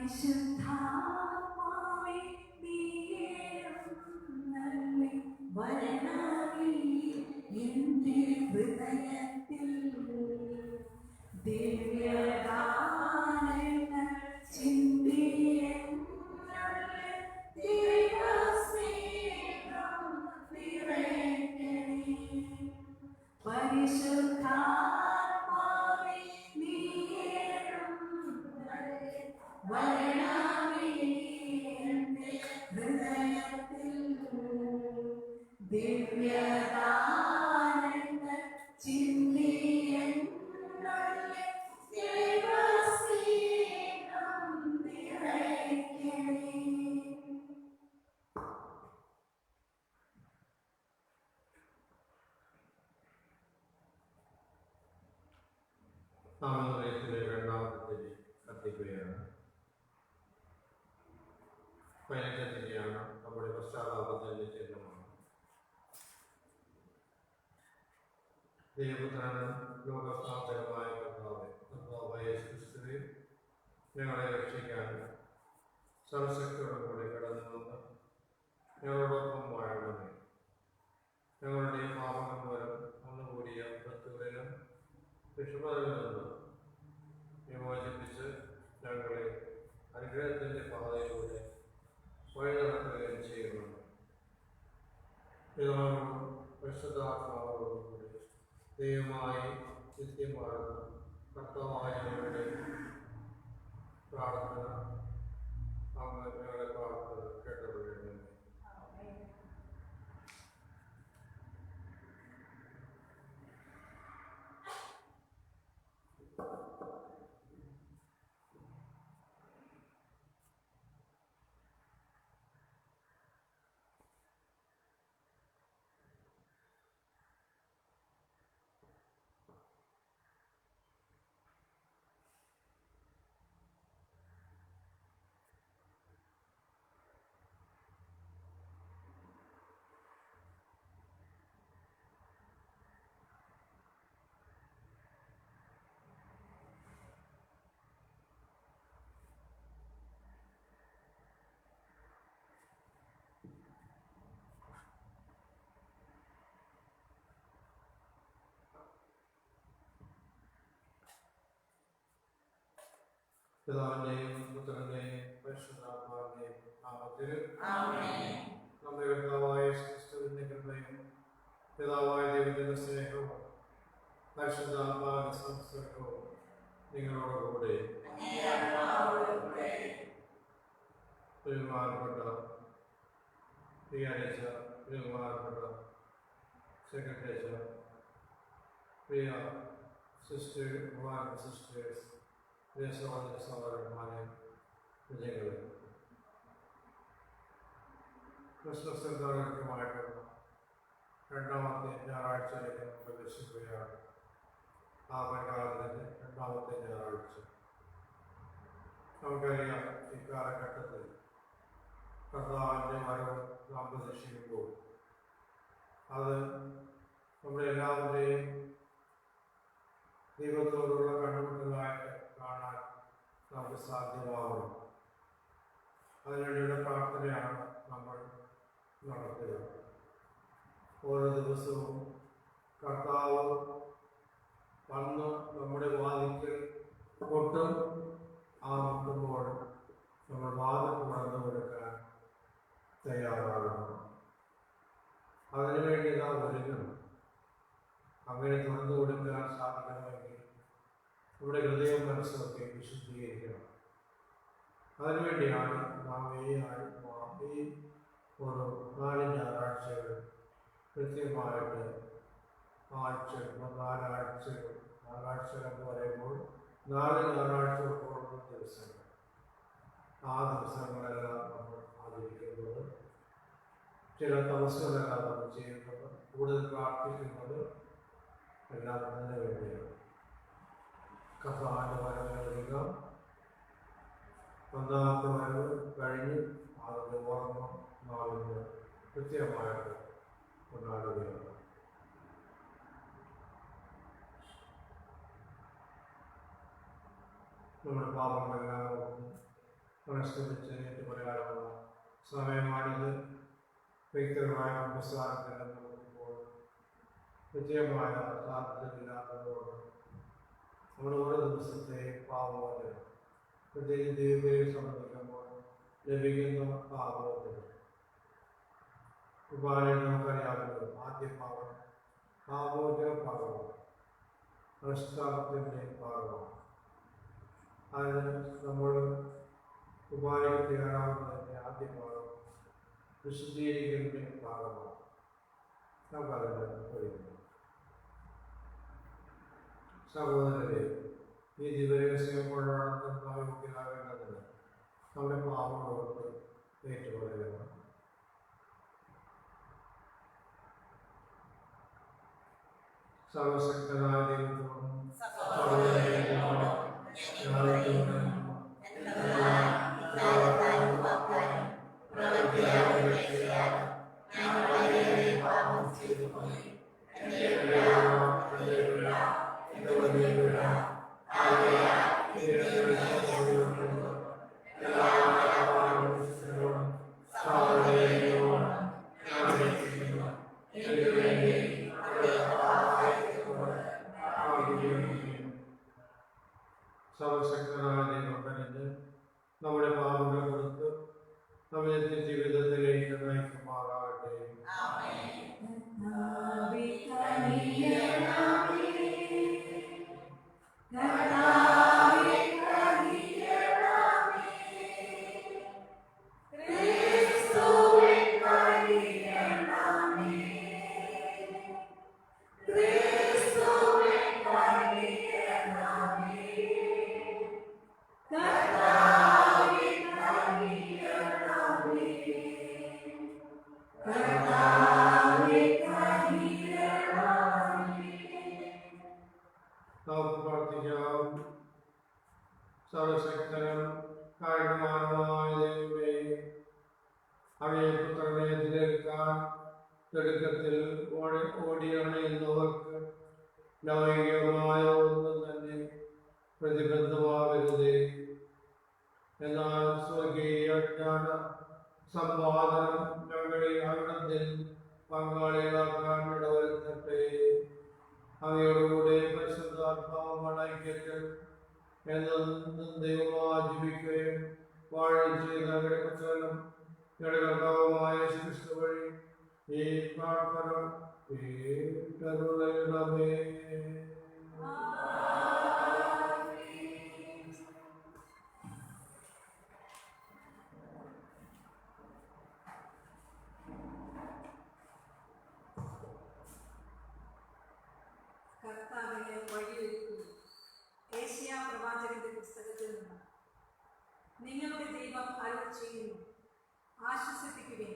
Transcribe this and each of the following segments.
പരിശുദ്ധാത്മാവേ നീയേഴുന്നള്ളി വരണമേ എൻ്റെ ഹൃദയത്തിൽ ദിവ്യദാനങ്ങൾ ചിന്തിയെന്നുള്ളിൽ ദൈവസ്നേഹം നിറയ്ക്കണേ. പരിശുദ്ധാത്മാവേ നീയേഴുന്നള്ളി വരണമേ എൻ്റെ ഹൃദയത്തിൽ ദിവ്യദാനങ്ങൾ ചിന്തിയെന്നുള്ളിൽ ദൈവസ്നേഹം നിറയ്ക്കണേ. നാമനിർണയത്തിലെ രണ്ടാമത്തെ കത്തിക്കുകയാണ്. പതിനെട്ടാണ് നമ്മുടെ പശ്ചാത്താപത്തിന്റെ ചിഹ്നമാണ്. ദൈവപുത്രനും ലോകസ്ഥാപകമായ കർത്താവായ യേശുക്രിസ്തുവേ, ഞങ്ങളെ രക്ഷിക്കാൻ സർവശക്തിയോടുകൂടി കടന്നു വന്ന് ഞങ്ങളോടൊപ്പം വാഴണമേ. ഞങ്ങളുടെ പാപങ്ങൾ മൂലം ഒന്നുകൂടിയ മൃത്യുവിനും വിഷമതയിൽ നിന്ന് വിമോചിപ്പിച്ച് ഞങ്ങളെ അനുഗ്രഹത്തിൻ്റെ പാതയിലൂടെ വഴി നടത്തുകയും ചെയ്യുന്നു. പിതാവും പരിശുദ്ധാത്മാവോടും കൂടി ദൈവമായി നിത്യമാകുന്ന കർത്താവായ ഞങ്ങളുടെ പ്രാർത്ഥന അങ്ങ് ഞങ്ങളുടെ പ്രാർത്ഥന കേട്ടറിയുന്നു. പിതാവിന്റെയും പുത്രന്റെയും പരിശുദ്ധാത്മാവിന്റെയും നാമത്തിൽ നമ്മുടെ കർത്താവായ ക്രിസ്തുവിന്റെ കൃപയും പിതാവായ ദൈവത്തിന്റെ സ്നേഹവും പരിശുദ്ധാത്മാവിന്റെ സംസർഗവും നിങ്ങളോടുകൂടെ ബഹുമാനപ്പെട്ട പ്രിയാഴ്ച ബഹുമാനപ്പെട്ട സെക്രട്ടറി പ്രിയ സിസ്റ്റർ ബഹുമാനപ്പെട്ട സിസ്റ്റേഴ്സ് സഹോദര സഹോദരന്മാരെ വിജയങ്ങൾ ക്രിസ്മസ് നിർദ്ധാരണമായിട്ടുള്ള രണ്ടാമത്തെ ഞായറാഴ്ചയിലേക്ക് പ്രവേശിക്കുകയാണ്. ആപൽക്കാലത്തിൻ്റെ രണ്ടാമത്തെ ഞായറാഴ്ച. നമുക്കറിയാം, ഈ കാലഘട്ടത്തിൽ കർത്താവിൻ്റെ വരവ് നാം പ്രതീക്ഷിക്കുമ്പോൾ അത് നമ്മുടെ എല്ലാവരുടെയും ദൈവത്തോടുള്ള കണ്ടുമുട്ടലായിട്ട് കാണാൻ നമുക്ക് സാധ്യമാവണം. അതിനുവേണ്ടിയുള്ള പ്രാർത്ഥനയാണ് നമ്മൾ നടത്തുക. ഓരോ ദിവസവും കർത്താവ് വന്ന് നമ്മുടെ വാതിൽക്കൽ കൊട്ടും ആ മുട്ടുമ്പോൾ നമ്മൾ വാതിൽ തുറന്നു കൊടുക്കാൻ തയ്യാറാകണം. അതിനുവേണ്ടി നാം ഒരുങ്ങണം. അങ്ങനെ തുറന്നു കൊടുക്കാൻ സാധിക്കണമെങ്കിൽ നമ്മുടെ ഹൃദയവും മനസ്സൊക്കെ വിശുദ്ധീകരിക്കണം. അതിനുവേണ്ടിയാണ് നാം ഈ ഒരു 4 ഞായറാഴ്ചകൾ കൃത്യമായിട്ട് നാലാഴ്ചകൾ എന്ന് പറയുമ്പോൾ 4 ഞായറാഴ്ചകൾ കൂടുന്ന ദിവസങ്ങൾ, ആ ദിവസങ്ങളെല്ലാം നമ്മൾ ആചരിക്കുന്നത്, ചില തപസ്സുകളെല്ലാം നമ്മൾ ചെയ്യുന്നത്, കൂടുതൽ പ്രാർത്ഥിക്കുന്നത് എല്ലാം അതിന് വേണ്ടിയാണ്. കർത്താവിൻ്റെ വരവിനധിക ഒന്നാമത്തെ വരവ് കഴിഞ്ഞ് അതിൻ്റെ ഓർമ്മ നാളിന് കൃത്യമായിട്ട് കൊണ്ടാടുകയാണ്. നമ്മുടെ പാപങ്ങളെല്ലാം മനസ്സുവെച്ച് ഏറ്റുപറയാനുള്ള സമയമാണിത്. വ്യക്തിപരമായ പുസ്തകത്തിൻ്റെ നോക്കുമ്പോൾ വിജയമായ സാധ്യതയില്ലാത്തതുകൊണ്ട് നമ്മുടെ ഓരോ ദിവസത്തെ പാവമോചനം പ്രത്യേകിച്ച് ദൈവത്തെ സംബന്ധിക്കുമ്പോൾ ലഭിക്കുന്ന പാവമോചനം കുർബാനയിൽ നമുക്കറിയാവുന്നത് ആദ്യ പാവം പാവമോചന പാവമാണ്, അനുഷ്ഠാനത്തിൻ്റെ പാവമാണ്. അതിന് നമ്മൾ കുർബാനയിൽ തയ്യാറാവുന്നതിൻ്റെ ആദ്യ പാവം വിശുദ്ധീകരിക്കുന്നതിൻ്റെ ഭാഗമാണ്. നമുക്കതിന് കഴിയുന്നു. സഹോദരരെ, ഈ ദിവരഹസ്യം കൊണ്ടാണ് യോഗ്യരാകേണ്ടതിന് നമ്മുടെ പാവങ്ങളോട് ഏറ്റുപറയുക. സർവശക്തനായ ദൈവത്തോടും സർവശക്തനായ ദൈവം തന്നെ നമ്മുടെ പാപങ്ങൾ കൊടുത്ത് നമ്മെ ജീവിതത്തിലേക്ക് നയിക്കുമാറാകട്ടെ. നമുക്ക് പ്രാർത്ഥിക്കാം. സർവശക്തനും കാരണവാനുമായ ദൈവമേ, അവയെ പുത്രനെ എതിരേൽക്കാൻ തിടുക്കത്തിൽ ഓടിയണയുന്നവർക്ക് ലൗകികമായ ഒന്നും തന്നെ പ്രതിബന്ധമാകരുതേ. എന്നാൽ സ്വർഗീയ ജ്ഞാന സമ്പാദനം ഞങ്ങളെ അവിടത്തിൽ പങ്കാളികളാക്കാൻ ഇടവരുത്തട്ടെ. അവയോടുകൂടെ പരിശുദ്ധാത്മാവ് ഐക്യത്തിൽ എന്നും ദൈവമായി ജീവിക്കുകയും വാഴുകയും ചെയ്ത ഞങ്ങളുടെ പുത്രനും ഞങ്ങളുടെ കർത്താവുമായ ക്രിസ്തു വഴി ഈ പ്രാർത്ഥന കേട്ടരുളണമേ. കർത്താവിനെ വഴിയൊരുക്കുന്നു. ഏശയ്യാ പ്രവാചകന്റെ പുസ്തകത്തിൽ നിന്ന്. നിങ്ങളുടെ ദൈവം അരുൾ ചെയ്യുന്നു, ആശ്വസിപ്പിക്കുവിൻ,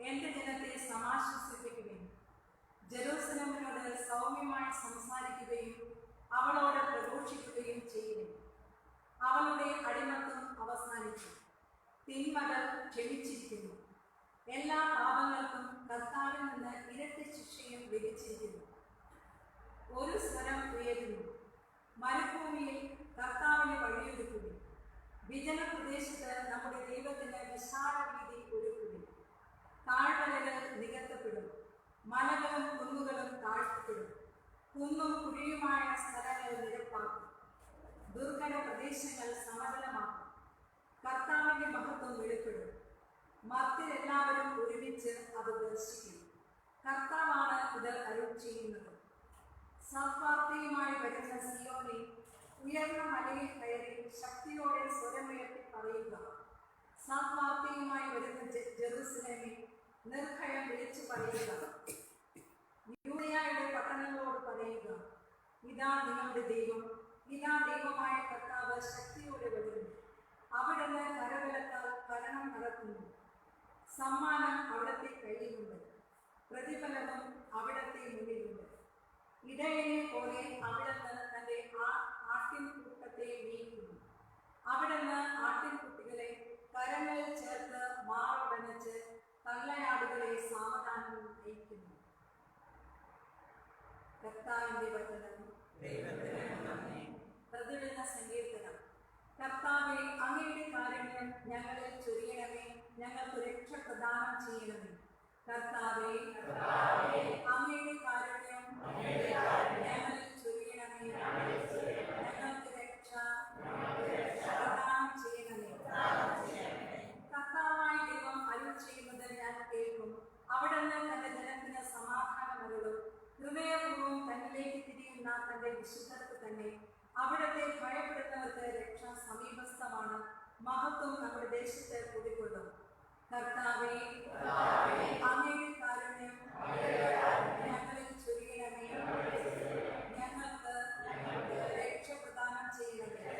എൻ്റെ ജനത്തെ സമാശ്വസിപ്പിക്കുവിൻ. ജെറൂസലേമിനോട് സൗമ്യമായി സംസാരിക്കുകയും അവളോട് പ്രഘോഷിക്കുകയും ചെയ്യുവിൻ. അവളുടെ അടിമത്തം അവസാനിച്ചു, തിന്മകൾ ക്ഷമിച്ചിരിക്കുന്നു. എല്ലാ പാപങ്ങൾക്കും കർത്താവിൽ നിന്ന് ഇരട്ടി ശിക്ഷയും വിധിച്ചിരിക്കുന്നു. ഒരു സ്വരം ഉയരുന്നു, മരുഭൂമിയിൽ കർത്താവിനെ വഴിയൊരുക്കുവിൻ. വിജനപ്രദേശത്ത് നമ്മുടെ ദൈവത്തിന് വിശാല വീതി ഒരുക്കുവിൻ. താഴ്വരകൾ നികത്തപ്പെടും, മലകളും കുന്നുകളും താഴ്ത്തപ്പെടും. കുന്നും കുഴിയുമായ സ്ഥലങ്ങൾ നിരപ്പാക്കും, ദുർഘട പ്രദേശങ്ങൾ സമതലമാക്കും. കർത്താവിന്റെ മഹത്വം വെളിപ്പെടും, മർത്യരെല്ലാവരും ഒരുമിച്ച് അത് ദർശിക്കും. കർത്താവാണ് ഇത് അരുൾ ചെയ്യുന്നത്. സദ്വാർത്തയുമായി വരുന്ന സിയോനെ, ഉയർന്ന മലയിൽ കയറി ശക്തിയോടെ സ്വരമുയർത്തി പറയുക. സദ്വാർത്തയുമായി വരുന്ന ജെറൂസലേമെ, നിർഭയം വിളിച്ചു പറയുക. യൂദയായുടെ പട്ടണങ്ങളോട് പറയുക, ഇതാ നിങ്ങളുടെ ദൈവം, ഇതാ ദൈവമായ കർത്താവ് ശക്തിയോടെ വരുന്നു. അവിടുന്ന് കരബലത്താൽ ഭരണം നടത്തുന്നു. സമ്മാനം അവിടത്തെ കയ്യിലുണ്ട്, പ്രതിഫലവും അവിടത്തെ മുന്നിലുണ്ട്. ഇടയനെ പോലെ അവിടുന്ന് തൻ്റെ ആട്ടിൻകൂട്ടത്തെ നീക്കുന്നു. അവിടുന്ന് ആട്ടിൻകുട്ടികളെ കരങ്ങളിൽ ചേർത്ത് മാറടച്ച് തള്ളയാടുകളെ സാവധാനം നയിക്കുന്നു. കർത്താവിന്റെ വചനം. പ്രതിദിന സങ്കീർത്തനം. കർത്താവെ, അങ്ങയുടെ കാരുണ്യം ഞങ്ങളിൽ ചൊരിയണമേ, ഞങ്ങൾക്ക് രക്ഷ പ്രദാനം ചെയ്യണമേ. കർത്താവെ, അങ്ങയുടെ കാരുണ്യം ഞങ്ങളിൽ ചൊരിയണമേ, ഞങ്ങൾക്ക് രക്ഷ പ്രദാനം ചെയ്യണമേ. കർത്താവായ ദൈവം അരുൾ ചെയ്യുന്നത് ഞാൻ കേൾക്കും. അവിടുന്ന് തന്റെ ജനത്തിന് സമാധാനം അരുളും. ഹൃദയപൂർവ്വം തന്നിലേക്ക് തിരിയുന്ന തന്റെ വിശുദ്ധർക്ക് തന്നെ അവിടുത്തെ ഭയപ്പെടുന്നവർക്ക് രക്ഷ സമീപസ്ഥമാണ്. മഹത്വം നമ്മുടെ ദേശത്ത് കുടികൊള്ളും. കർത്താവെ, അങ്ങയുടെ കാരുണ്യം ഞങ്ങളിൽ ചൊരിയണമേ, ഞങ്ങൾക്ക് രക്ഷ പ്രദാനം ചെയ്യണമേ.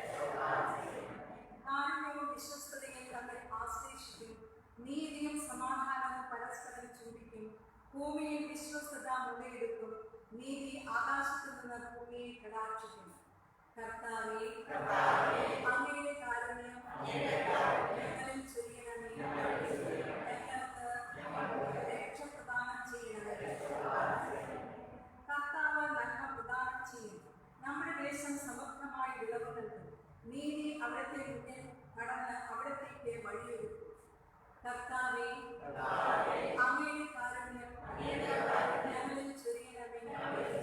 കാരുണ്യവും വിശ്വസ്തതയും തമ്മിൽ ആശ്ലേഷിക്കും. നീതിയും സമാധാനവും പരസ്പരം ചുംബിക്കും. ഭൂമിയിൽ വിശ്വസ്തത മുലയെടുക്കും. നീതി ആകാശത്തു നിന്ന് ഭൂമിയെ കടാക്ഷിക്കും. കർത്താവെ, അങ്ങയുടെ കാരുണ്യം ഞങ്ങളിൽ ചൊരിയണമേ, ഞങ്ങൾക്ക് രക്ഷ പ്രദാനം ചെയ്യണമേ. കർത്താവ് നന്മ പ്രദാനം ചെയ്യും. നമ്മുടെ ദേശം സമൃദ്ധമായി വിളവ് നൽകും. നീതി അവിടത്തെ മുന്നിൽ കടന്ന് അവിടത്തേക്ക് വഴിയൊരുക്കും. കർത്താവെ, അങ്ങയുടെ കാരുണ്യം ഞങ്ങളിൽ ചൊരിയണമേ, ഞങ്ങൾക്ക്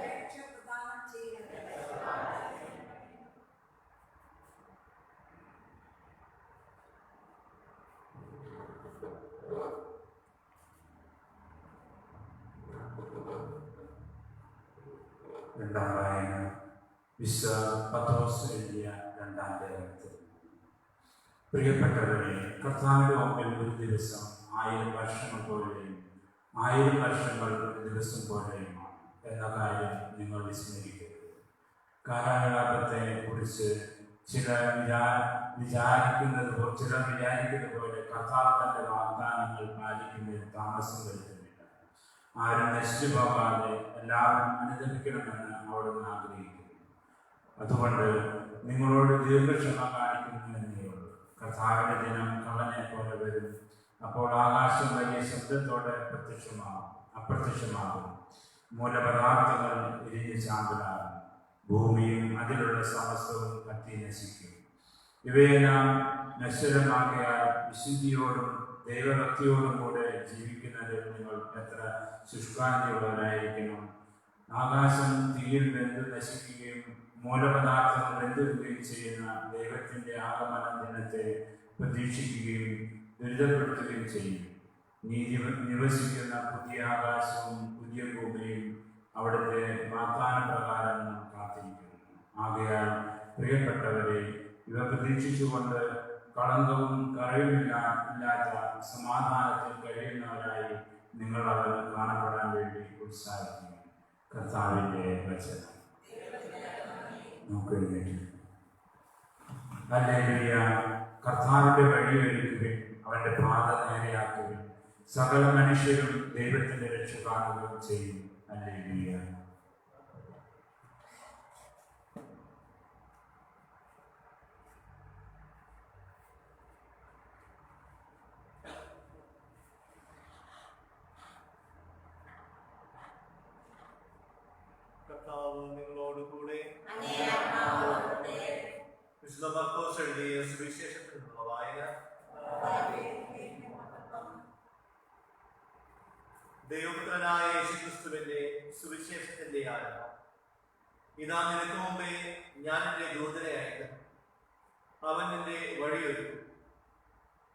രക്ഷ പ്രദാനം ചെയ്യണമേ. രണ്ടാം വായന വിശുദ്ധ പത്രോസ് എഴുതിയ രണ്ടാം ലേഖനത്തിൽ. പ്രിയപ്പെട്ടവരെ, കർത്താവിന്റെ മുമ്പിൽ ഒരു ദിവസം 1000 വർഷങ്ങൾ പോലെയും 1000 വർഷങ്ങൾ ഒരു ദിവസം പോലെയുമാണ് എന്ന കാര്യം നിങ്ങൾ വിസ്മരിക്കരുത്. കാലാകാലത്തെ കുറിച്ച് ചിലർ വിചാരിക്കുന്നത് പോലെ കർത്താവ് തന്റെ വാഗ്ദാനങ്ങൾ പാലിക്കുന്നതിൽ താമസം വരുത്തുന്നില്ല. ആരും നശിച്ചു പോകാതെ എല്ലാവരും അനുദമിക്കണമെന്ന് അവിടുന്ന് ആഗ്രഹിക്കുന്നു. അതുകൊണ്ട് നിങ്ങളോട് ദീർഘക്ഷമ കാണിക്കുന്നതേ ഉള്ളൂ. കർത്താവിന്റെ ദിനം കള്ളനെ പോലെ വരും. അപ്പോൾ ആകാശം വലിയ ശബ്ദത്തോടെ അപ്രത്യക്ഷമാകും. മൂലപദാർത്ഥങ്ങൾ ഇരിഞ്ഞ് ചാമ്പലാകും. ഭൂമിയും അതിലുള്ള സമസ്തവും കത്തി നശിക്കും. ഇവയെല്ലാം നശ്വരമാകിയാൽ വിശുദ്ധിയോടും ദൈവഭക്തിയോടും കൂടെ ജീവിക്കുന്നതിൽ നിങ്ങൾ എത്ര ശുഷ്കാന്തിയുള്ളവരായിരിക്കണം. ആകാശം തീയിൽ വെന്ത് നശിക്കുകയും മൂലപദാർത്ഥങ്ങൾ വെന്തുകയും ചെയ്യുന്ന ദൈവത്തിന്റെ ആഗമന ദിനത്തെ പ്രതീക്ഷിക്കുകയും ദുരിതപ്പെടുത്തുകയും ചെയ്യും. നീതി നിവസിക്കുന്ന പുതിയ ആകാശവും പുതിയ ഭൂമിയും അവിടുത്തെ വാഗ്ദാന പ്രകാരം നാം കാത്തിരിക്കുന്നു. ആകയാൽ പ്രിയപ്പെട്ടവരെ, ഇവ പ്രതീക്ഷിച്ചുകൊണ്ട് കളങ്കവും കറയുമില്ലാത്ത സമാധാനത്തിൽ കഴിയുന്നവരായി നിങ്ങൾ അവർ കാണപ്പെടാൻ വേണ്ടി ഉത്സാഹിക്കുന്നു. കർത്താവിന്റെ വചനം. നമുക്ക് എഴുന്നേറ്റ് ഹല്ലേലൂയ. കർത്താവിന്റെ വഴിയൊരുക്കുകയും അവന്റെ പാത നേരെയാക്കുകയും സകല മനുഷ്യരും ദൈവത്തിന്റെ രക്ഷ കാണുകയും ചെയ്യും. ഹല്ലേലൂയ. കർത്താവ് നിങ്ങളോട് കൂടെ. വിശുദ്ധ മർക്കോസ് എഴുതിയ സുവിശേഷത്തിൽ നിന്നുള്ള വായന. ദൈവപുത്രനായ യേശുക്രിസ്തുവിന്റെ സുവിശേഷത്തിന്റെ ആരംഭം. ഇതാ നിനക്ക് മുമ്പേ ഞാൻ എന്റെ ദൂതനെ അയക്കുന്നു. അവൻ നിന്റെ വഴിയൊരുക്കും.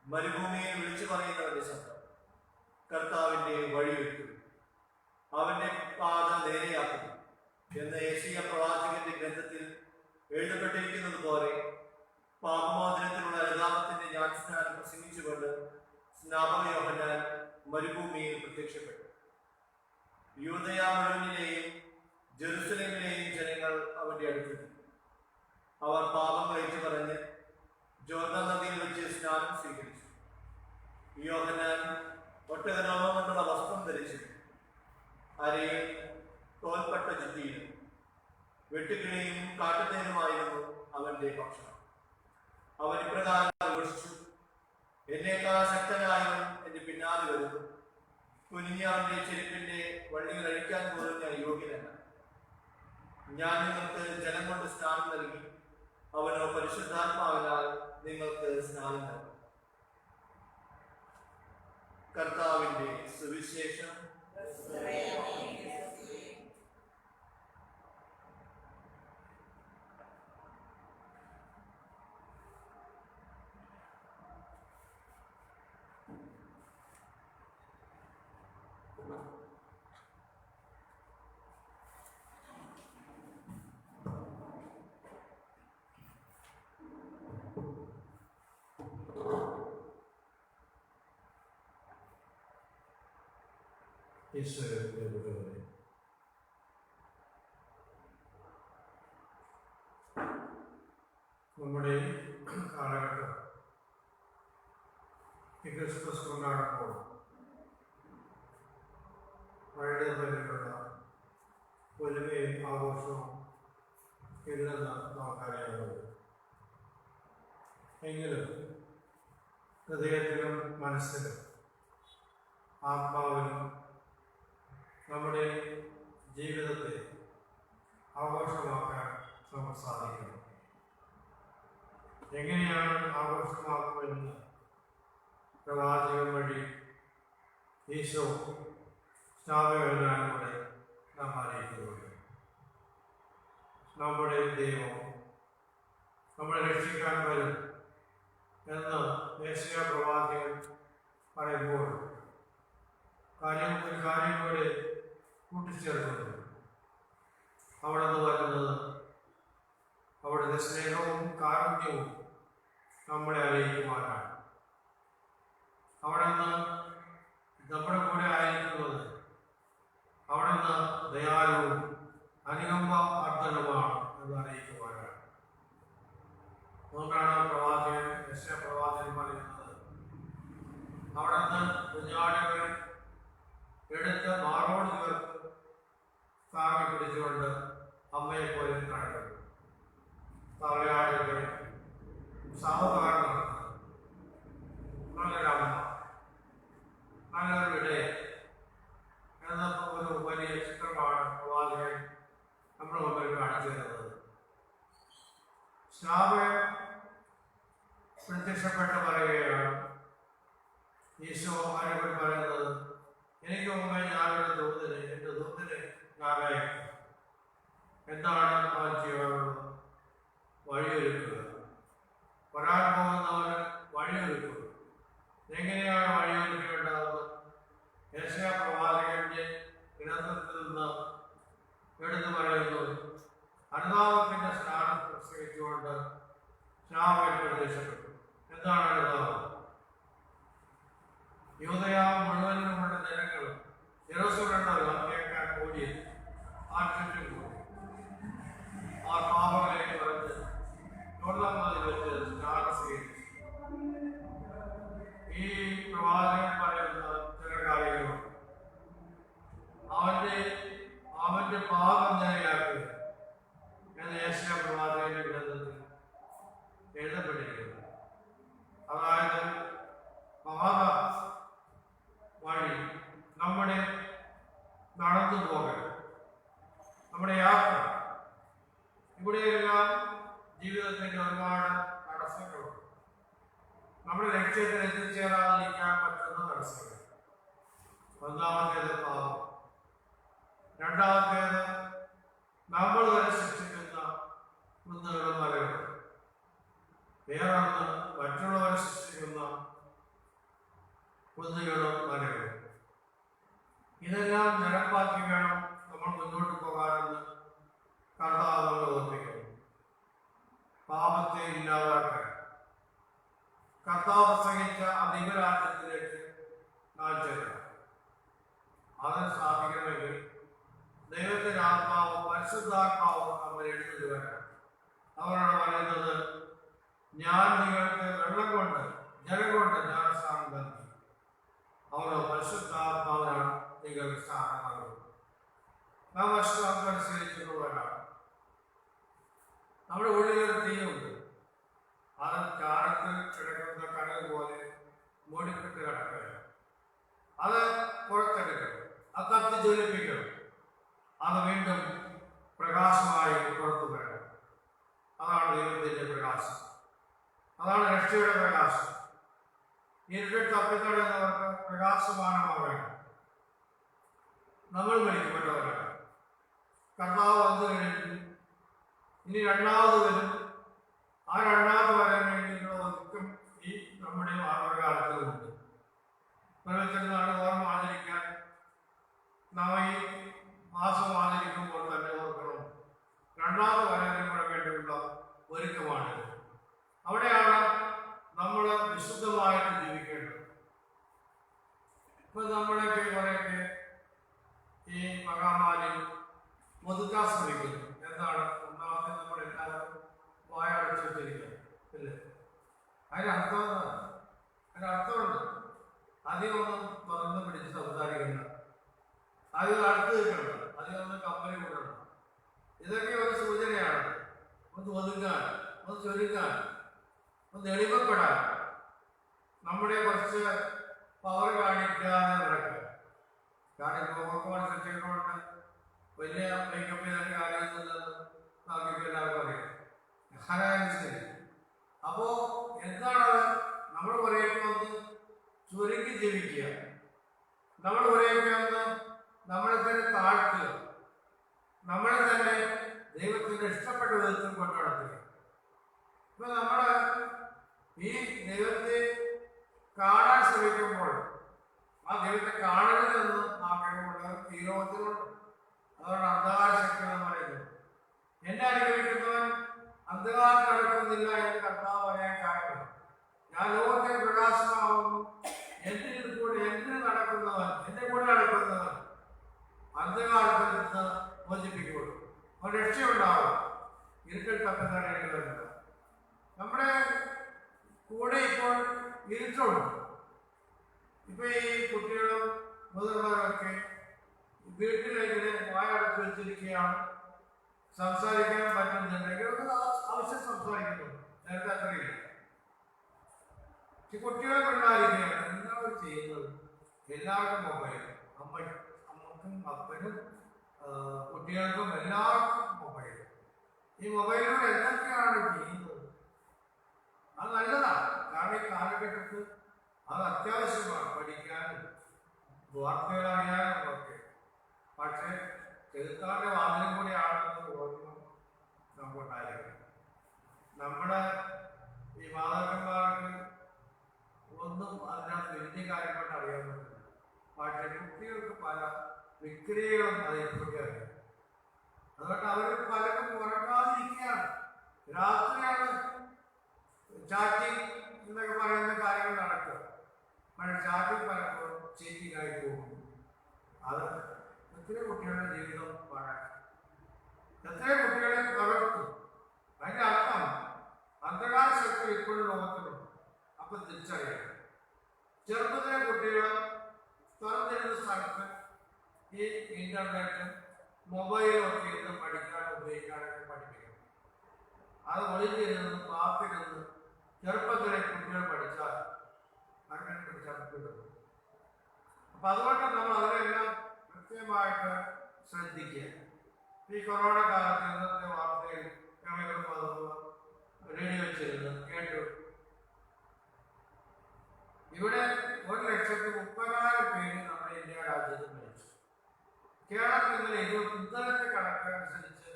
മരുഭൂമിയെ വിളിച്ചു പറയുന്നവന്റെ ശബ്ദം കർത്താവിന്റെ വഴിയൊരുക്കും. അവന്റെ പാത നേരെയാക്കുന്നു എന്ന് യെശയ്യാ പ്രവാചകന്റെ ഗ്രന്ഥത്തിൽ എഴുതപ്പെട്ടിരിക്കുന്നത് പോലെ പാപമോചനത്തിനുള്ള അനുതാപത്തിന്റെ ജ്ഞാനസ്നാനം പ്രസംഗിച്ചുകൊണ്ട് സ്നാപക യോഹന്നാൻ മരുഭൂമിയിൽ പ്രത്യക്ഷപ്പെട്ടു. യൂദയ മുഴുവനിലെയും ജെറുസലേമിലെയും ജനങ്ങൾ അവന്റെ അടുത്തെത്തി. അവർ പാപങ്ങൾ ഏറ്റുപറഞ്ഞ് ജോർദാൻ നദിയിൽ വെച്ച് സ്നാനം സ്വീകരിച്ചു. യോഹന്നാൻ ഒട്ടകരോമം കൊണ്ടുള്ള വസ്ത്രം ധരിച്ചിരുന്നു. അരയിൽ തോൽപ്പട്ട ചുറ്റിയിരുന്നു. വെട്ടുകിളിയും കാട്ടുതേനുമായിരുന്നു അവന്റെ ഭക്ഷണം. അവൻ ഇപ്രകാരം ഘോഷിച്ചു: എന്നേക്കാൾ ശക്തനായവൻ എന്റെ പിന്നാലെ വരുന്നു. കുനിഞ്ഞ അവന്റെ ചെരുപ്പിന്റെ വള്ളികൾ അഴിക്കാൻ പോലും ഞാൻ യോഗ്യനല്ല. ഞാൻ നിങ്ങൾക്ക് ജലം കൊണ്ട് സ്നാനം നൽകി അവനോ പരിശുദ്ധാത്മാവിനാൽ നിങ്ങൾക്ക് സ്നാനം നൽകും. കർത്താവിന്റെ സുവിശേഷം. ഈശ്വരനെ നമ്മുടെ കാലഘട്ടം ഈ ക്രിസ്മസ് കൊണ്ടാടുമ്പോൾ വളരെ തരത്തിലുള്ള പൊലിമയും ആഘോഷവും ഇല്ലെന്ന് നമുക്കറിയാവുന്നത്. എങ്കിലും ഹൃദയത്തിലും മനസ്സിലും ആത്മാവിലും നമ്മുടെ ജീവിതത്തെ ആഘോഷമാക്കാൻ നമുക്ക് സാധിക്കണം. എങ്ങനെയാണ് ആഘോഷമാക്കുമെന്ന് പ്രവാചകൻ വഴി ഈശോ സ്നാപകനാലൂടെ നാം അറിയിക്കുന്നുണ്ട്. നമ്മുടെ ദൈവം നമ്മളെ രക്ഷിക്കാൻ വരും എന്ന് യേശയ്യാ പ്രവാചകൻ പറയുമ്പോൾ ഒരു കാര്യം കൂടെ കൂട്ടിച്ചേർക്കുന്നു. അവിടെ നിന്ന് വരുന്നത് അവിടുത്തെ സ്നേഹവും കാരുണ്യവും നമ്മളെ അറിയിക്കുവാനാണ്. അവിടെ നിന്ന് നമ്മുടെ കൂടെ ആയിരിക്കുന്നത് അവിടെ നിന്ന് ദയാലുവും അനുകമ്പ അർദ്ധനുമാണ് എന്ന് അറിയിക്കുവാനാണ്. അതുകൊണ്ടാണ് പ്രവാചകൻ യേശയ്യാ പ്രവാചകൻ പറയുന്നത്, അവിടെ നിന്ന് കുഞ്ഞാടുകളെ എടുത്ത് മാറോട് ചേർത്ത് താങ്ങി പിടിച്ചുകൊണ്ട് അമ്മയെ പോലെ നടക്കുന്നു. തലയാടുകളെ സാവധാനം നടത്തുന്നത് നല്ലൊരമ്മ, നല്ലൊരു ഇടയൻ എന്ന ഒരു വലിയ ചിത്രമാണ് പ്രവാചകൻ നമ്മുടെ മുമ്പിൽ കാണിച്ചു തരുന്നത്. സ്നാപകൻ പ്രത്യക്ഷപ്പെട്ട് പറയുകയാണ്, ഈശോ ആരെപ്പറ്റി പറയുന്നത്, എനിക്ക് മുമ്പേ ഞാനൊരു ദൂതനെ, എൻ്റെ ദൂതനെ ഞാൻ അയക്കും. എന്താണ് അവൻ ചെയ്യാറുള്ളത്? വഴിയൊരുക്കുക. വരാൻ പോകുന്നവന് വഴിയൊരുക്കുക. എങ്ങനെയാണ് വഴിയൊരുക്കേണ്ടത്? യേശയ്യാ പ്രവാചകന്റെ ഗ്രന്ഥത്തിൽ നിന്ന് എടുത്തു പറയുന്നു. അനുതാപത്തിന്റെ സ്നാനം പ്രസംഗിച്ചുകൊണ്ട് സ്നാപകൻ പ്രത്യക്ഷപ്പെട്ടു. എന്താണ് അനുതാപം? യൂദയ മുഴുവനുമുള്ള ജനങ്ങൾ യെരൂശലേമിൽ കേൾക്കാൻ കൂടിയത് ആർക്കും കൂടി ആ പാപങ്ങളെ പറഞ്ഞ് യോർദാനിൽ വെച്ച് സ്നാനം സ്വീകരിച്ചു. ഈ പ്രവാചകൻ പറയുന്ന ചില കാര്യങ്ങളുണ്ട്. അവന്റെ പാപം നിലയാക്കുക എന്ന് യേശയ്യാ പ്രവാചകന്റെ ഗ്രന്ഥത്തിൽ എഴുതപ്പെട്ടിരിക്കുന്നു. അതായത് പാപ വഴി നമ്മുടെ നടന്നു പോകൽ, നമ്മുടെ യാത്ര, ഇവിടെയെല്ലാം ജീവിതത്തിൻ്റെ ഒരുപാട് തടസ്സങ്ങളുണ്ട്. നമ്മുടെ ലക്ഷ്യത്തിൽ എത്തിച്ചേരാതിരിക്കാൻ പറ്റുന്ന തടസ്സങ്ങൾ. ഒന്നാമത്തേത് പാപം. രണ്ടാമത്തേത് നമ്മൾ തന്നെ സൃഷ്ടിക്കുന്ന കുന്നുകളും മലകളും. വേറൊന്ന് മറ്റുള്ളവരെ സൃഷ്ടിക്കുന്ന കുന്നുകളും മലകളും. ഇതെല്ലാം നിരപ്പാക്കി വേണം നമ്മൾ മുന്നോട്ട് പോകാനെന്ന് കർത്താവ് നമ്മളെ ഓർമ്മിക്കുന്നു. പാപത്തെ ഇല്ലാതാക്കാൻ കർത്താവ് പ്രസംഗിച്ച ദൈവരാജ്യത്തിലേക്ക് നാം ചെല്ലണം. അതിന് സാധിക്കണമെങ്കിൽ ദൈവത്തിന്റെ ആത്മാവ്, പരിശുദ്ധാത്മാവ് നമ്മൾ എഴുന്നേറ്റ് വരണം. അവരോട് പറയുന്നത്, ഞാൻ നിങ്ങൾക്ക് വെള്ളം കൊണ്ട് ജലം കൊണ്ട് ജ്ഞാനസ്നാനം നൽകി. അവരോ പരിശുദ്ധാത്മാവിനാണ് നിങ്ങൾക്ക് സ്ഥാനം നൽകുന്നത്. നാം പരിശുദ്ധാത്മ അനുസരിച്ചിട്ടുള്ളവരാണ്. നമ്മുടെ ഉള്ളിലൊരു തീയുണ്ട്. അത് ചാരത്തിൽ കിടക്കുന്ന കടൽ പോലെ മൂടിക്കെട്ട് കിടക്കുകയാണ്. അത് പുറത്തെടുക്കണം, അത് കത്തി ജ്വലിപ്പിക്കണം. അത് വീണ്ടും പ്രകാശമായി പുറത്തു വരണം. അതാണ് ദൈവത്തിൻ്റെ പ്രകാശം, അതാണ് രക്ഷയുടെ പ്രകാശം. ഇരുട്ടിൽ തപ്പിത്തടയുന്നവർക്ക് പ്രകാശമാനമാവേണം. നമ്മൾ വിളിക്കപ്പെട്ടവരാണ്. കർത്താവ് വന്നു കഴിഞ്ഞു, ഇനി രണ്ടാമത് വരും. ആ രണ്ടാമത് വരാൻ വേണ്ടിയിട്ടുള്ള ഒരുക്കം ഈ നമ്മുടെ മാതൃകാലത്തിലുണ്ട്. പ്രവചനാണ് ഓർമ്മ ആചരിക്കാൻ നാം ഈ മാസം ആചരിക്കുമ്പോൾ തന്നെ ഓർക്കണം, രണ്ടാമത് വരാനും കൂടെ വേണ്ടിയുള്ള ഒരുക്കമാണിത്. അവിടെയാണ് നമ്മൾ വിശുദ്ധമായിട്ട് ജീവിക്കേണ്ടത്. ഇപ്പൊ നമ്മളൊക്കെ കുറേയൊക്കെ ഈ മഹാമാരി ഒതുക്കാൻ ശ്രമിക്കുന്നു. എന്താണ്? ഒന്നാമത്തെ നമ്മളെല്ലാവരും വായടച്ചു വെച്ചിരിക്കുന്നത് ഇല്ലേ? അതിനർത്ഥമുണ്ട്. അധികമൊന്നും തുറന്ന് പിടിച്ച് സംസാരിക്കണ്ട, അധികം അടുത്ത് നിൽക്കണം, അധികമൊന്നും കമ്പനി കൂടണം. ഇതൊക്കെ ഒരു സൂചനയാണ്. ഒന്ന് ഒതുങ്ങാൻ, ഒന്ന് ചുരുങ്ങാൻ, ഒന്ന് എളിമപ്പെടാൻ, നമ്മുടെ കുറച്ച് പവർ കാണിക്കാതെ നടക്കുക. കാരണം ലോകമാണ് സൃഷ്ടികളുണ്ട്, വലിയ മേക്കപ്പ് ചെയ്ത കാര്യമൊന്നുമില്ലെന്ന് നമുക്ക് എല്ലാവർക്കും അറിയാം. അപ്പോ എന്താണ്? നമ്മൾ കുറേയൊക്കെ ഒന്ന് ചുരുങ്ങി ജീവിക്കുക, നമ്മൾ കുറേയൊക്കെ ഒന്ന് നമ്മളെ തന്നെ താഴ്ത്തുക, നമ്മളെ തന്നെ ദൈവത്തിന്റെ ഇഷ്ടപ്പെട്ട വിധത്തിൽ കൊണ്ടു നടത്തുക. ഇപ്പൊ നമ്മള് ഈ ദൈവത്തെ കാണാൻ ശ്രമിക്കുമ്പോൾ ആ ദൈവത്തെ കാണരുതെന്ന് ആഗ്രഹമുള്ളവർ ഈ ലോകത്തിലുണ്ട്. അതുകൊണ്ട് അന്ധകാരശക്തി എന്ന് പറയുന്നത്, എന്നെ അനുഭവിക്കുന്നവൻ അന്ധകാരം നടക്കുന്നില്ല എന്ന് കർത്താവ് പറയാൻ കാരണം, ഞാൻ ലോകത്തെ പ്രകാശമാവുന്നു, എന്റെ കൂടെ എന്റെ കൂടെ നടക്കുന്നവൻ അന്ധകാരത്തിൽ നിന്ന് മോചിപ്പിക്കുള്ളൂ, അവൻ രക്ഷയുണ്ടാവും, ഇരുട്ടിൽ തപ്പുന്നറിയേണ്ടി വരുന്നത്. നമ്മുടെ കൂടെ ഇപ്പോൾ ഇരുട്ടുണ്ട്. ഇപ്പൊ ഈ കുട്ടികളും മുതിർന്നവരൊക്കെ വീട്ടിലെങ്ങനെ വായടച്ചു വെച്ചിരിക്കുകയാണ്. സംസാരിക്കാൻ പറ്റുന്നുണ്ടെങ്കിൽ ആവശ്യം സംസാരിക്കുന്നു. നേരത്തെ അത്രയില്ല. ഈ കുട്ടികളെ പിള്ളാരിക്കുകയാണ്. എന്താണ് ചെയ്യുന്നത്? എല്ലാവർക്കും മൊബൈൽ, അമ്മക്കും അപ്പനും കുട്ടികൾക്കും എല്ലാവർക്കും മൊബൈൽ. ഈ മൊബൈലിലൂടെ എന്തൊക്കെയാണ് ചെയ്യുന്നത്? അത് നല്ലതാണ്. കാരണം ഈ കാലഘട്ടത്തിൽ അത് അത്യാവശ്യമാണ്, പഠിക്കാനും വാർത്തകളറിയാനും ഒക്കെ. പക്ഷേ ചെറുത്താന്റെ വാതിലും കൂടിയാണെന്ന് ഓർമ്മ നമുക്കുണ്ടായിരിക്കണം. നമ്മുടെ ഈ മാതാക്കന്മാർക്ക് ഒന്നും അതിനകത്ത് വലിയ കാര്യമായിട്ട് അറിയാൻ പറ്റില്ല. പക്ഷേ കുട്ടികൾക്ക് പല വിക്രിയകളും അതേപ്പറ്റി അറിയാം. അതുകൊണ്ട് അവർ പലരും ഉറങ്ങാതിരിക്കുകയാണ്. രാത്രിയാണ് ചാറ്റിംഗ് എന്നൊക്കെ പറയുന്ന കാര്യങ്ങൾ നടക്കുക. പക്ഷേ ചാറ്റിംഗ് പലപ്പോഴും ചീറ്റിംഗായി പോകുന്നു. അത് എത്ര കുട്ടികളുടെ ജീവിതം പാഴാക്കി, എത്ര കുട്ടികളെ തകർത്തു. അതിന്റെ അർത്ഥം അന്ധകാര ശക്തി ഇപ്പോഴും ലോകത്തിലുണ്ട്. അപ്പൊ തിരിച്ചറിയാം. ചെറുപ്പത്തിലെ കുട്ടികൾ തുറന്നിരുന്ന സ്ഥലത്ത് ഈ ഇന്റർനെറ്റ് മൊബൈലും ഒക്കെ ഇരുന്ന് പഠിക്കാനും ഉപയോഗിക്കാനൊക്കെ പഠിപ്പിക്കണം. അത് ഒളിഞ്ഞിരുന്ന് പാത്തിരുന്ന് ചെറുപ്പത്തിലെ കുട്ടികൾ പഠിച്ചാൽ അങ്ങനെ പഠിച്ചാൽ കിട്ടും. അപ്പൊ അതുകൊണ്ട് നമ്മൾ അതിനെല്ലാം കൃത്യമായിട്ട് ശ്രദ്ധിക്കുക. ഈ കൊറോണ കാലത്ത് ഇന്നത്തെ വാർത്തയിൽ റേഡിയോ വെച്ചിരുന്നു കേട്ടു. ഇവിടെ 1,30,000 പേര് നമ്മുടെ ഇന്ത്യ രാജ്യത്ത് മരിച്ചു. കേരളത്തിൽ ഇന്നലത്തെ കണക്കനുസരിച്ച്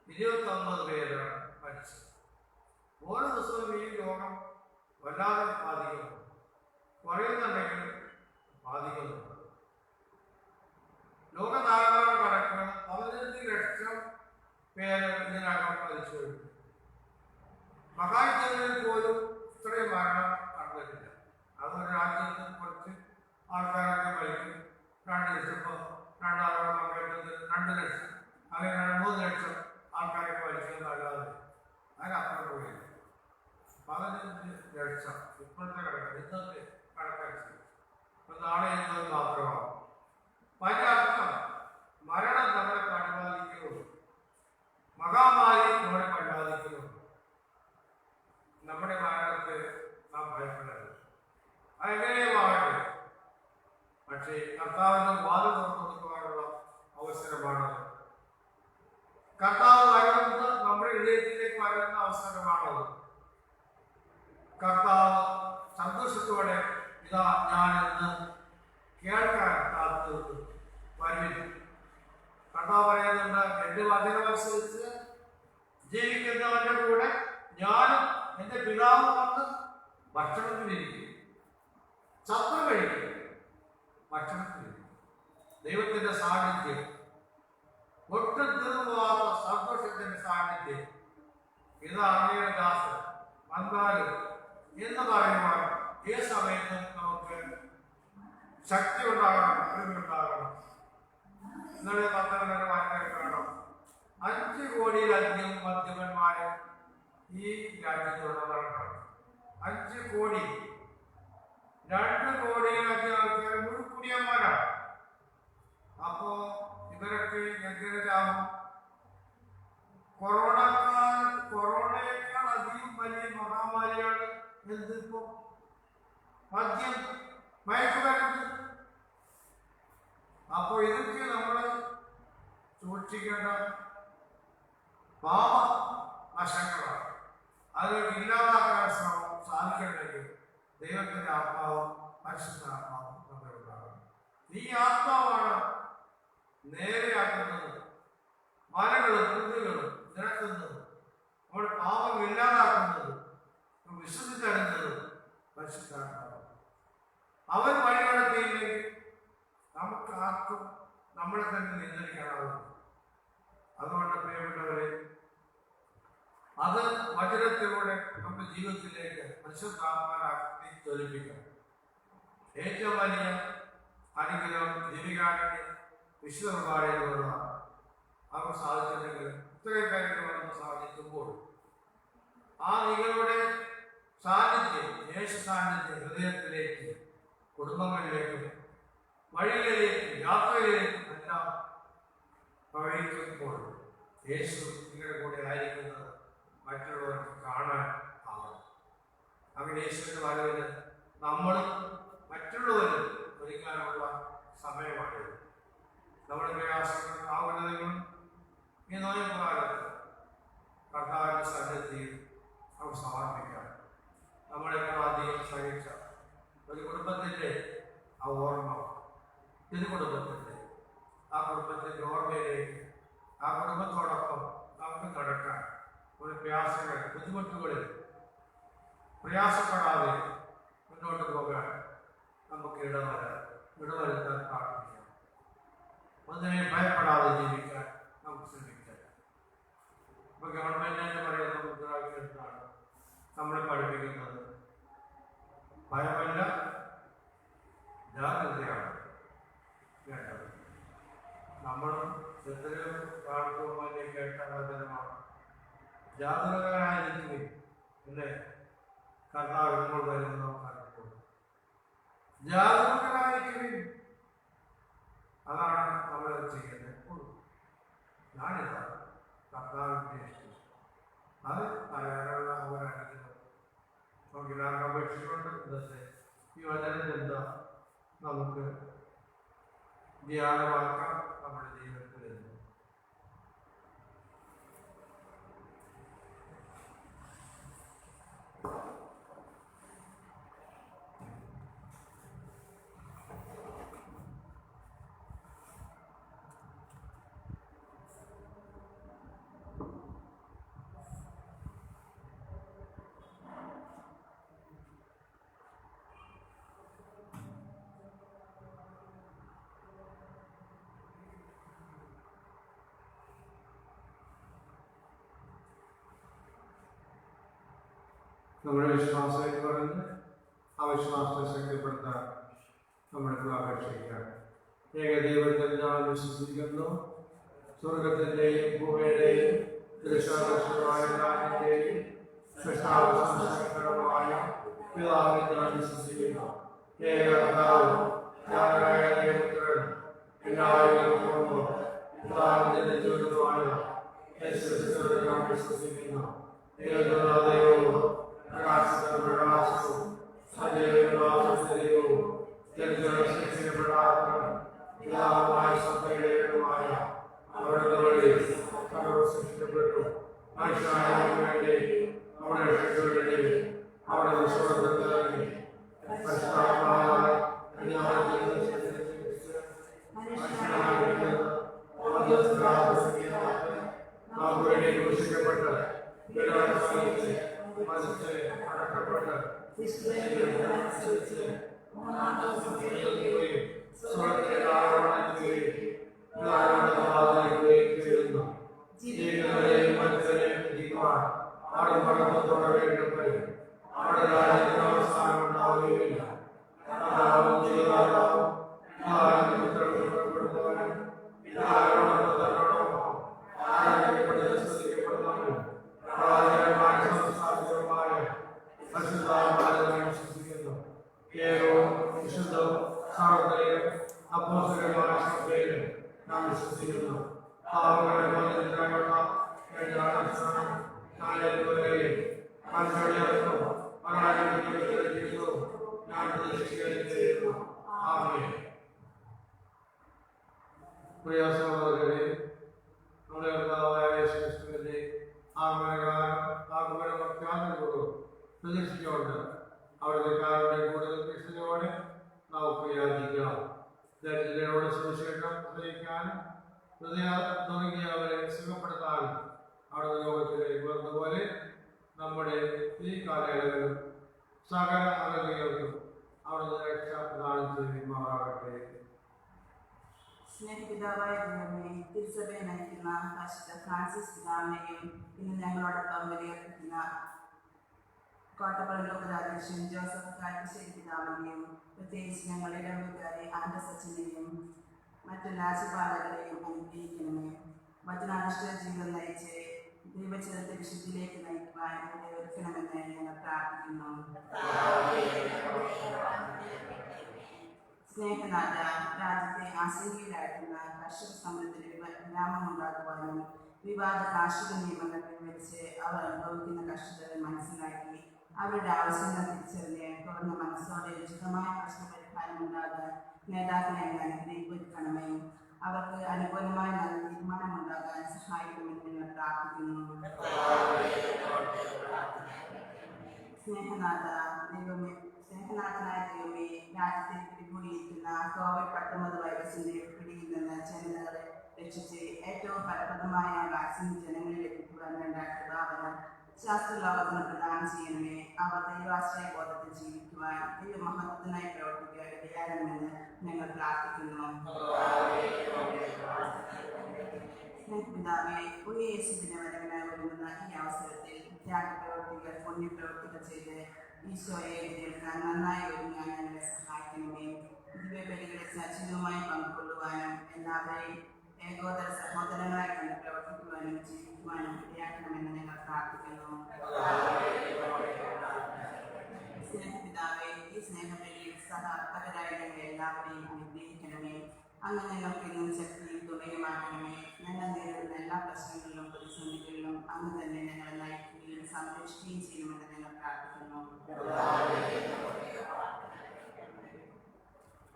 29 പേരാണ് മരിച്ചത്. ഓരോ ദിവസവും ഈ രോഗം വല്ലാതെ ബാധിക്കുന്നു. കുറയുന്നുണ്ടെങ്കിലും ബാധിക്കുന്നുണ്ട്. ലോകനാഗാന കണക്കുകൾ 15 ലക്ഷം പേര് ഇതിനകം മരിച്ചു കഴിഞ്ഞു. മഹായുദ്ധങ്ങളിൽ പോലും ഇത്രയും മരണം നടന്നിട്ടില്ല. അതൊരു രാജ്യത്ത് കുറച്ച് ആൾക്കാരൊക്കെ മരിക്കും. 2 ലക്ഷം, രണ്ടാമത് മകരത്തിൽ 2 ലക്ഷം, അങ്ങനെ 3 ലക്ഷം ആൾക്കാരൊക്കെ മരിച്ചെന്നല്ലാതെ അതിനപ്പുറം പോയില്ല. 15 ലക്ഷം ഇപ്പോഴത്തെ കണക്ക്, ഇന്നത്തെ കണക്കനുസരിച്ച്. അപ്പൊ നാളെ എന്നത് മാത്രമാണ്. അതിന്റെ അർത്ഥം മരണം നമ്മളെ പരിപാലിക്കുന്നുള്ളൂ, മഹാമാരി നമ്മളെ പരിപാലിക്കുന്നുള്ളൂ. നമ്മുടെ മരണത്തെ നാം ഭയപ്പെടരുത്. അതെങ്ങനെയുമാകട്ടെ, പക്ഷേ കർത്താവിന് വാതിൽ തുറന്നു കൊടുക്കുവാനുള്ള അവസരമാണ്. കർത്താവ് വരുന്നത് നമ്മുടെ ഹൃദയത്തിലേക്ക് വരുന്ന അവസരമാണത്. കർത്താവ് സന്തോഷത്തോടെ ഇതാ ഞാനെന്ന് കേൾക്കാൻ കാത്തു വരുവിൻ. കർത്താവ് പറയുന്നുണ്ട്, എന്റെ വചനമനുസരിച്ച് ജീവിക്കുന്നവന്റെ കൂടെ ഞാനും എന്റെ പിതാവ് വന്ന് ഭക്ഷണത്തിലിരിക്കും. സത്യം കഴിക്കും, ഭക്ഷണത്തിലിരിക്കും. ദൈവത്തിന്റെ സാന്നിധ്യം, ഒട്ടും തീർന്നുപോകാത്ത സന്തോഷത്തിന്റെ സാന്നിധ്യം. ഇത് അങ്ങയുടെ ദാസൻ വന്നാലും എന്ന് പറയുവാൻ ഈ സമയത്ത് നമുക്ക് ശക്തി ഉണ്ടാകണം, അറിവുണ്ടാകണം. ഇന്നലെ 12 വായിക്കണം. 5 കോടിയിലധികം മദ്യപന്മാരെ ഈ രാജ്യത്തുള്ളവരാണ്. 5 കോടി, 2 കോടിയിലധികം ആൾക്കാർ മുഴുക്കുടിയന്മാരാണ്. അപ്പോ ഇവരൊക്കെ എങ്ങനെയാകും? കൊറോണയേക്കാൾ അധികം വലിയ മഹാമാരിയാണ് എന്തിപ്പോ മദ്യം, മയക്കുമരുന്ന്. അപ്പോ ഇതൊക്കെ നമ്മൾ സൂക്ഷിക്കേണ്ട പാപ വശങ്ങളാണ്. അത് ഇല്ലാതാക്കാൻ സാധിക്കണമെങ്കിൽ ദൈവത്തിന്റെ ആത്മാവും പരിശുദ്ധാത്മാവും നമ്മളുണ്ടാകണം. ഈ ആത്മാവാണ് നേരെയാക്കുന്നത്, മലകളും കുന്നുകളും നിരത്തുന്നതും നമ്മുടെ പാപം ഇല്ലാതാക്കുന്നതും വിശ്വസിച്ചറിഞ്ഞതും പരിശുദ്ധാത്മാവ്. അവൻ വഴി നടത്തിയില്ലെങ്കിൽ നമുക്ക് ആർക്കും നമ്മളെ തന്നെ നിയന്ത്രിക്കാനാവും. അതുകൊണ്ട് പ്രിയപ്പെട്ടവരെ, അത് വചനത്തിലൂടെ നമ്മുടെ ജീവിതത്തിലേക്ക് പരിശുദ്ധാത്മാവാക്കി ജ്വലിപ്പിക്കണം. ഏറ്റവും വലിയ അനുഗ്രഹം ജീവിക്കാണെങ്കിൽ വിശുദ്ധ കുർബാനയിലുള്ളതാണ്. അവർ സാധിച്ചിട്ടുണ്ടെങ്കിൽ ഇത്രയും കാര്യങ്ങൾ സാധിക്കുമ്പോൾ ആ നിങ്ങളുടെ സാന്നിധ്യം, യേശു സാന്നിധ്യം ഹൃദയത്തിലേക്ക്, കുടുംബങ്ങളിലേക്കും വഴികളിലേക്കും യാത്രയിലേക്കും എല്ലാം പ്രവഹിക്കുമ്പോൾ യേശു നിങ്ങളുടെ കൂടെ ആയിരിക്കുന്നത് മറ്റുള്ളവർക്ക് കാണാൻ ആവണം. അങ്ങനെ യേശുവിന്റെ വരവിന് നമ്മളും മറ്റുള്ളവരും ഒരുക്കാനുള്ള സമയമാണിത്. നമ്മുടെ പ്രയാസങ്ങളും ആകുലതകളും ഈ നോയമ്പ് കാലത്ത് കർത്താവിന്റെ സന്നിധിയിൽ നമുക്ക് സമർപ്പിക്കാം. നമ്മളെക്കാൾ അധികം സഹിച്ച ഒരു കുടുംബത്തിന്റെ ആ ഓർമ്മ, തിരുകുടുംബത്തിന്റെ ആ കുടുംബത്തിന്റെ ഓർമ്മയിലേക്ക്, ആ കുടുംബത്തോടൊപ്പം നമുക്ക് നടക്കാൻ ഒരു പ്രയാസങ്ങൾ, ബുദ്ധിമുട്ടുകളിൽ പ്രയാസപ്പെടാതെ മുന്നോട്ട് പോകാൻ നമുക്ക് ഇടവരുത്താൻ പ്രാർത്ഥിക്കാം. ഒന്നിനെ ഭയപ്പെടാതെ ജീവിക്കാൻ നമുക്ക് ശ്രമിക്കാം. ഇപ്പൊ ഗവൺമെന്റ് എന്ന് പറയുന്ന മുദ്രാവാക്യത്താണ് നമ്മളെ പഠിപ്പിക്കുന്നത്. ഭയമല്ല, ജാഗ്രതയാണ് വേണ്ടത്. നമ്മളും എത്രയോ കാലത്തുമായി കേട്ട വചനമാണ്, ജാഗ്രതരായിരിക്കുകയും അല്ലേ കർത്താവ് നമ്മൾ വരുന്നത് നമുക്ക് അറിയിക്കുന്നു. ജാഗ്രതരായിരിക്കുകയും, അതാണ് നമ്മൾ ചെയ്യുന്നത്. ഞാനിതാ കർത്താവിന്റെ ഇഷ്ടം, അത് പറയാനുള്ള അവരായിരിക്കുന്നു. നമുക്ക് എല്ലാവർക്കും അപേക്ഷിച്ചുകൊണ്ട് ഇന്നത്തെ ഈ വചനം എന്താ നമുക്ക് ധ്യാനമാക്കാം നമ്മുടെ ജീവിതത്തിൽ എന്ന്. നമ്മുടെ വിശ്വാസം എന്ന് പറയുന്നത് ആ വിശ്വാസത്തെ ശക്തിപ്പെടുത്താൻ നമ്മൾക്ക് അപേക്ഷിക്കാം. ഏകദൈവത്തിൽ ഞാൻ വിശ്വസിക്കുന്നു. സ്വർഗത്തിന്റെയും ഭൂമിയുടെയും ദൃശ്യമായ സൃഷ്ടാവശമായ പിതാവിൽ ഞാൻ വിശ്വസിക്കുന്നു. ഏകകർത്താവ് ഞാനായ ദൈവപുത്രൻ എല്ലാവരും പിതാവിന്റെ ജനിച്ചവരുമായ യേശുക്രിസ്തുവിൽ ഞാൻ വിശ്വസിക്കുന്നു. ദൈവവും പ്രകാശവും സജീവവും പിതാവുമായ സഭയുടെയുമായ അവരുടെ വഴി സൃഷ്ടിക്കപ്പെട്ടു. മനുഷ്യനായ വേണ്ടി അവിടെ രക്ഷപ്പെടുകയും അവിടെ വിശ്വാസത്തിൽ ഘോഷിക്കപ്പെട്ട് മനസ്സിൽ അടക്കപ്പെട്ട് സ്വർഗത്തിലെ ആരോപണത്തിലേക്ക് ജീവിതങ്ങളെയും മനുഷ്യരെയും എത്തിക്കുവാൻ ആടും പടത്തോടെ വേണ്ടപ്പോൾ അവിടെ രാജ്യത്തിന് അവസാനം ഉണ്ടാവുകയില്ല. പ്രിയ സഹോദരരെ, നമ്മുടെ കർത്താവായ യേശുക്രിസ്തുവിന്റെ ആഗമനപ്രത്യാശയോടും പ്രതീക്ഷിച്ചുകൊണ്ട് അവിടുത്തെ കാരുടെ കൂടുതൽ കൃഷ്ണയോടെ നമുക്ക് യാചിക്കാം. ദരിദ്രരോട് സുവിശേഷം പ്രസംഗിക്കാനും ഹൃദയ തുടങ്ങിയവരെ സുഖപ്പെടുത്താനും അവിടുത്തെ ലോകത്തിലേക്ക് വന്നതുപോലെ നമ്മുടെ ഈ കാലയളവിലും സകല അകലികൾക്കും അവിടുത്തെ രക്ഷ പ്രദാനം ചെയ്യുമാറാകട്ടെ. സ്നേഹപിതാവായ ദൈവമേ, തിരുസഭയെ നയിക്കുന്ന പരിശുദ്ധ ഫ്രാൻസിസ് പിതാവിനെയും ഇന്ന് ഞങ്ങളോടൊപ്പം വിലയിരുത്തുന്ന കോട്ടപ്പുറം ലോകരാധ്യക്ഷൻ ജോസഫ് കാട്ടുശ്ശേരി പിതാവിനെയും പ്രത്യേകിച്ച് ഞങ്ങളുടെ ഇടവകാരെ ആൻഡ്രസ് അച്ഛനെയും മറ്റെല്ലാ ശുപാലകരെയും അനുഗ്രഹിക്കണമേ. വചനാനുഷ്ഠിത ജീവിതം നയിച്ച് ദൈവചരിത്ര വിശുദ്ധിയിലേക്ക് നയിക്കുവാൻ ഇവിടെ ഒരുക്കണമെന്ന് ഞങ്ങൾ പ്രാർത്ഥിക്കുന്നു. സ്നേഹനാഥ, രാജ്യത്തെ ആശങ്കയിലായിരുന്ന കർഷക സമരത്തിന് വിരാമമുണ്ടാക്കുവാനും വിവാദ കാർഷിക നിയമങ്ങൾ പിൻവലിച്ച് അവർ അനുഭവിക്കുന്ന കർഷകരെ മനസ്സിലാക്കി അവരുടെ ആവശ്യങ്ങൾ തിരിച്ചറിഞ്ഞ് തുറന്ന മനസ്സോടെ ഉചിതമായ പ്രശ്നപരിഹാരം ഉണ്ടാകാൻ നേതാക്കളെ അനുഗ്രഹിക്കണമേ. അവർക്ക് അനുകൂലമായ നല്ല തീരുമാനമുണ്ടാകാൻ സഹായിക്കണമെന്ന് ഞങ്ങൾ പ്രാർത്ഥിക്കുന്നു. സ്നേഹനാഥനായ ദൈവമേ, രാജ്യത്തെ പിടികൂടിയിരിക്കുന്ന COVID-19 വൈറസിന്റെ പിടിയിൽ നിന്ന് ജനങ്ങളെ രക്ഷിച്ച് ഏറ്റവും ഫലപ്രദമായ വാക്സിൻ ജനങ്ങളിൽ എത്തിക്കുവാൻ വേണ്ട കൃപാവരം ശാസ്ത്രലോകത്തിന് പ്രദാനം ചെയ്യണമേ. അവർ ദൈവാശ്രയ ബോധത്തിൽ ജീവിക്കുവാൻ ദൈവമഹത്വത്തിനായി പ്രവർത്തിക്കാൻ ഇടയാകണമെന്ന് ഞങ്ങൾ പ്രാർത്ഥിക്കുന്നു. സ്നേഹപിതാവേ, യേശുവിന്റെ വരവിന് ഒരുങ്ങുന്ന ഈ അവസരത്തിൽ ത്യാഗപ്രവർത്തികൾ പുണ്യപ്രവർത്തികൾ ചെയ്ത് ഈശോയെ എതിരേൽക്കാൻ നന്നായി ഒരുങ്ങാൻ ഞങ്ങളെ സഹായിക്കണമേ. ദിവ്യബലികളെ സജീവമായി പങ്കുകൊള്ളുവാനും എല്ലാവരെയും ഏകോദര സഹോദരങ്ങളായി കണ്ട് പ്രവർത്തിക്കുവാനും ജീവിക്കുവാനും ഇടയാക്കണമെന്ന് ഞങ്ങൾ പ്രാർത്ഥിക്കുന്നു. സ്നേഹപിതാവേ, ഈ സ്നേഹബലിയിൽ സഹാർപ്പകരായ ഞങ്ങൾ എല്ലാവരെയും അനുഗ്രഹിക്കണമേ. അങ്ങ് ഞങ്ങൾക്ക് ഇന്നും ശക്തിയും തുണയുമാക്കണമേ. ഞങ്ങൾ നേരിടുന്ന എല്ലാ പ്രശ്നങ്ങളിലും പ്രതിസന്ധികളിലും അങ്ങ് തന്നെ ഞങ്ങളെ നയിക്കുകയും സംരക്ഷിക്കുകയും ചെയ്യുമെന്ന് ഞങ്ങൾ പ്രാർത്ഥിക്കുന്നു.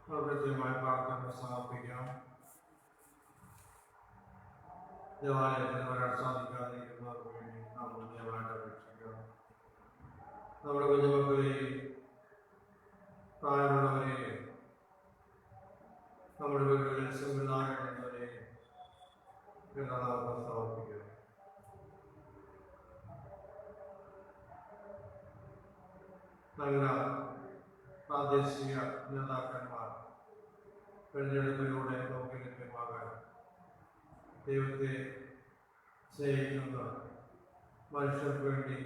പ്രത്യേകമായ പ്രാർത്ഥന സമർപ്പിക്കാം. ദേവാലയത്തിൽ വരാൻ സാധിക്കാതിരിക്കുന്നവർക്ക് വേണ്ടി നാം പുണ്യമായിട്ട് അപേക്ഷിക്കാം. നമ്മുടെ കുഞ്ഞുമക്കളെയും പ്രായമുള്ളവരെയും നമ്മുടെ വീടുകളിൽ സംവിധാനങ്ങളെയും എല്ലാം നമുക്ക് സമർപ്പിക്കാം. നല്ല പ്രാദേശിക നേതാക്കന്മാർ തിരഞ്ഞെടുപ്പിലൂടെ നമുക്ക് ലഭ്യമാകാൻ ദൈവത്തെ സ്നേഹിക്കുന്ന മനുഷ്യർക്ക് വേണ്ടി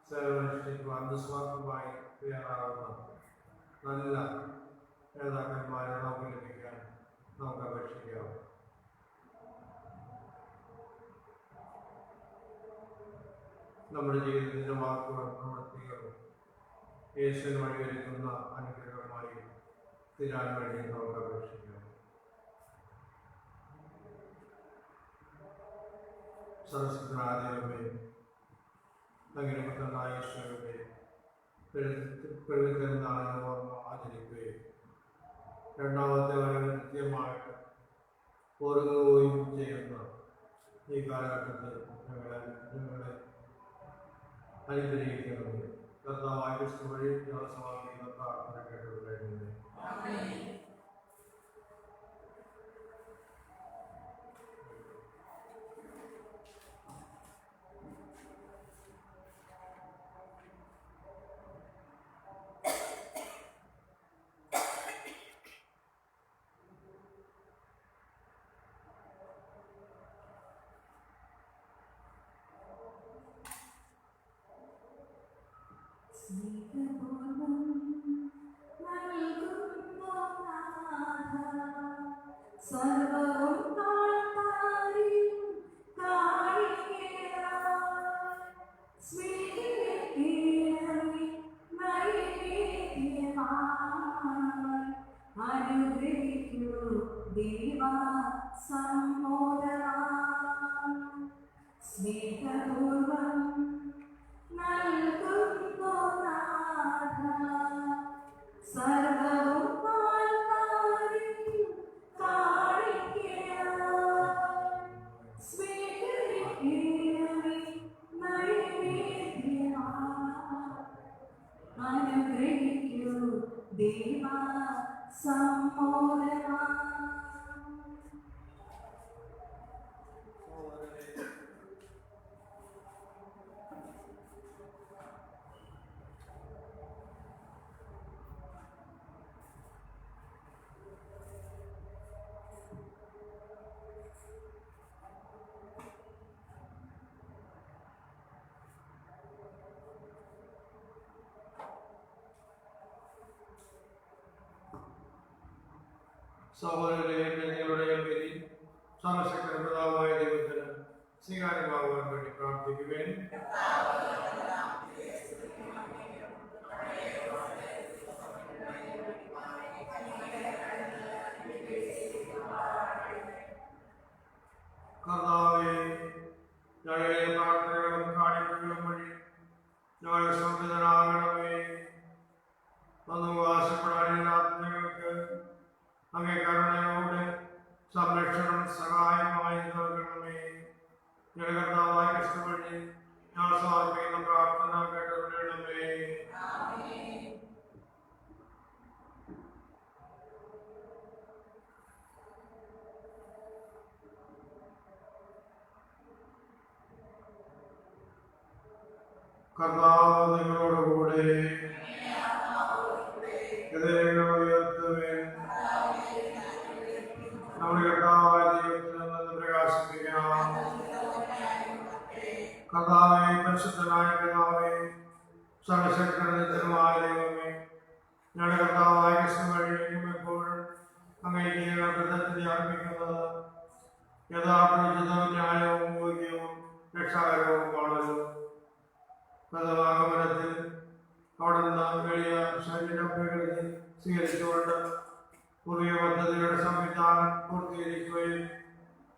സേവനമനുഷ്ഠിക്കുവാൻ നിസ്വാർത്ഥമായി തയ്യാറാകുന്ന നല്ല നേതാക്കന്മാരെ നമുക്ക് ലഭിക്കാൻ നമുക്ക് അപേക്ഷിക്കാം. നമ്മുടെ ജീവിതത്തിൻ്റെ വാക്കുകളും പ്രവൃത്തികളും യേശുവിന് വഴിയൊരുക്കുന്ന അനുഗ്രഹമായി തീരാൻ വേണ്ടി നമുക്ക് അപേക്ഷിക്കാം. സർവശക്തനായ അങ്ങനെ പുത്രനായ യേശുവിന്റെ പെരുന്നാളിനെ ഓർമ്മ ആചരിക്കുകയും രണ്ടാമത്തെ വരവ് കൃത്യമായിട്ട് ഒരുങ്ങുകയും ചെയ്യുന്ന ഈ കാലഘട്ടത്തിൽ ഞങ്ങളെ അനുഗ്രഹിക്കണമേ. കർത്താവായ ക്രിസ്തു വഴി ഞങ്ങൾ സമർപ്പിക്കുന്ന പ്രാർത്ഥന കേട്ടുകൊള്ളണമേ. സർവവും താഴ്ത്താരിൽ കാണിക്കേറാൻ സ്വീകരിക്കണമേ നൈവേദ്യമായി. അനുഗ്രഹിക്കൂ ദൈവ സമ്മോദനം സ്നേഹപൂർവം നൽകുന്നു നാഥ. സർവവും താഴ്ത്താരിൽ കാണിക്കേറാൻ സ്വീകരിക്കണമേ നൈവേദ്യമായി. അനുഗ്രഹിക്കൂ ദൈവ സമ്മോദനം. സഹോദരരെ, നിങ്ങളുടെ പേരിൽ സർവശക്തനായ പിതാവായ ദൈവത്തിന് സ്വീകാര്യമാകുവാൻ വേണ്ടി പ്രാർത്ഥിക്കുവേൻ. കർത്താവേ, ഞങ്ങളുടെ പ്രാർത്ഥനകളും കാണിക്കുകയും വഴി ഞങ്ങളുടെ സംവിധാനമാകണമേ. ഒന്നും ആശപ്പെടാനില്ലാത്ത ഞങ്ങൾക്ക് അങ്ങേ കരുണയോടെ സംരക്ഷണം സഹായമായി നൽകണമേ. ഞങ്ങളുടെ കർത്താവായ ക്രിസ്തു വഴി ഞാൻ സമർപ്പിക്കുന്ന പ്രാർത്ഥന കേട്ടുകൊള്ളണമേ. കർത്താവ് നിങ്ങളോടുകൂടെ ഹൃദയങ്ങൾ ഉയർത്തുവേൻ. നമ്മുടെ കർത്താവായ ദൈവത്തിൽ നിന്ന് പ്രകാശിപ്പിക്കാം. കർത്താവേ, പരിശുദ്ധനായ പിതാവേ, സർവശക്തനായ ദൈവമേ, ഞങ്ങളുടെ കർത്താവായ ക്രിസ്തു വഴി എപ്പോഴും അങ്ങേക്ക് ഞങ്ങൾ കൃതജ്ഞത അർപ്പിക്കുന്നത് യഥാർത്ഥ ഉചിതവും ന്യായവും യോഗ്യവും രക്ഷാകരവുമാണല്ലോ. പ്രഥമാഗമനത്തിൽ അവിടെ നിന്ന് വലിയ ശരീരം പ്രകൃതി സ്വീകരിച്ചുകൊണ്ട് പുതിയ പദ്ധതിയുടെ സംവിധാനം പൂർത്തീകരിക്കുകയും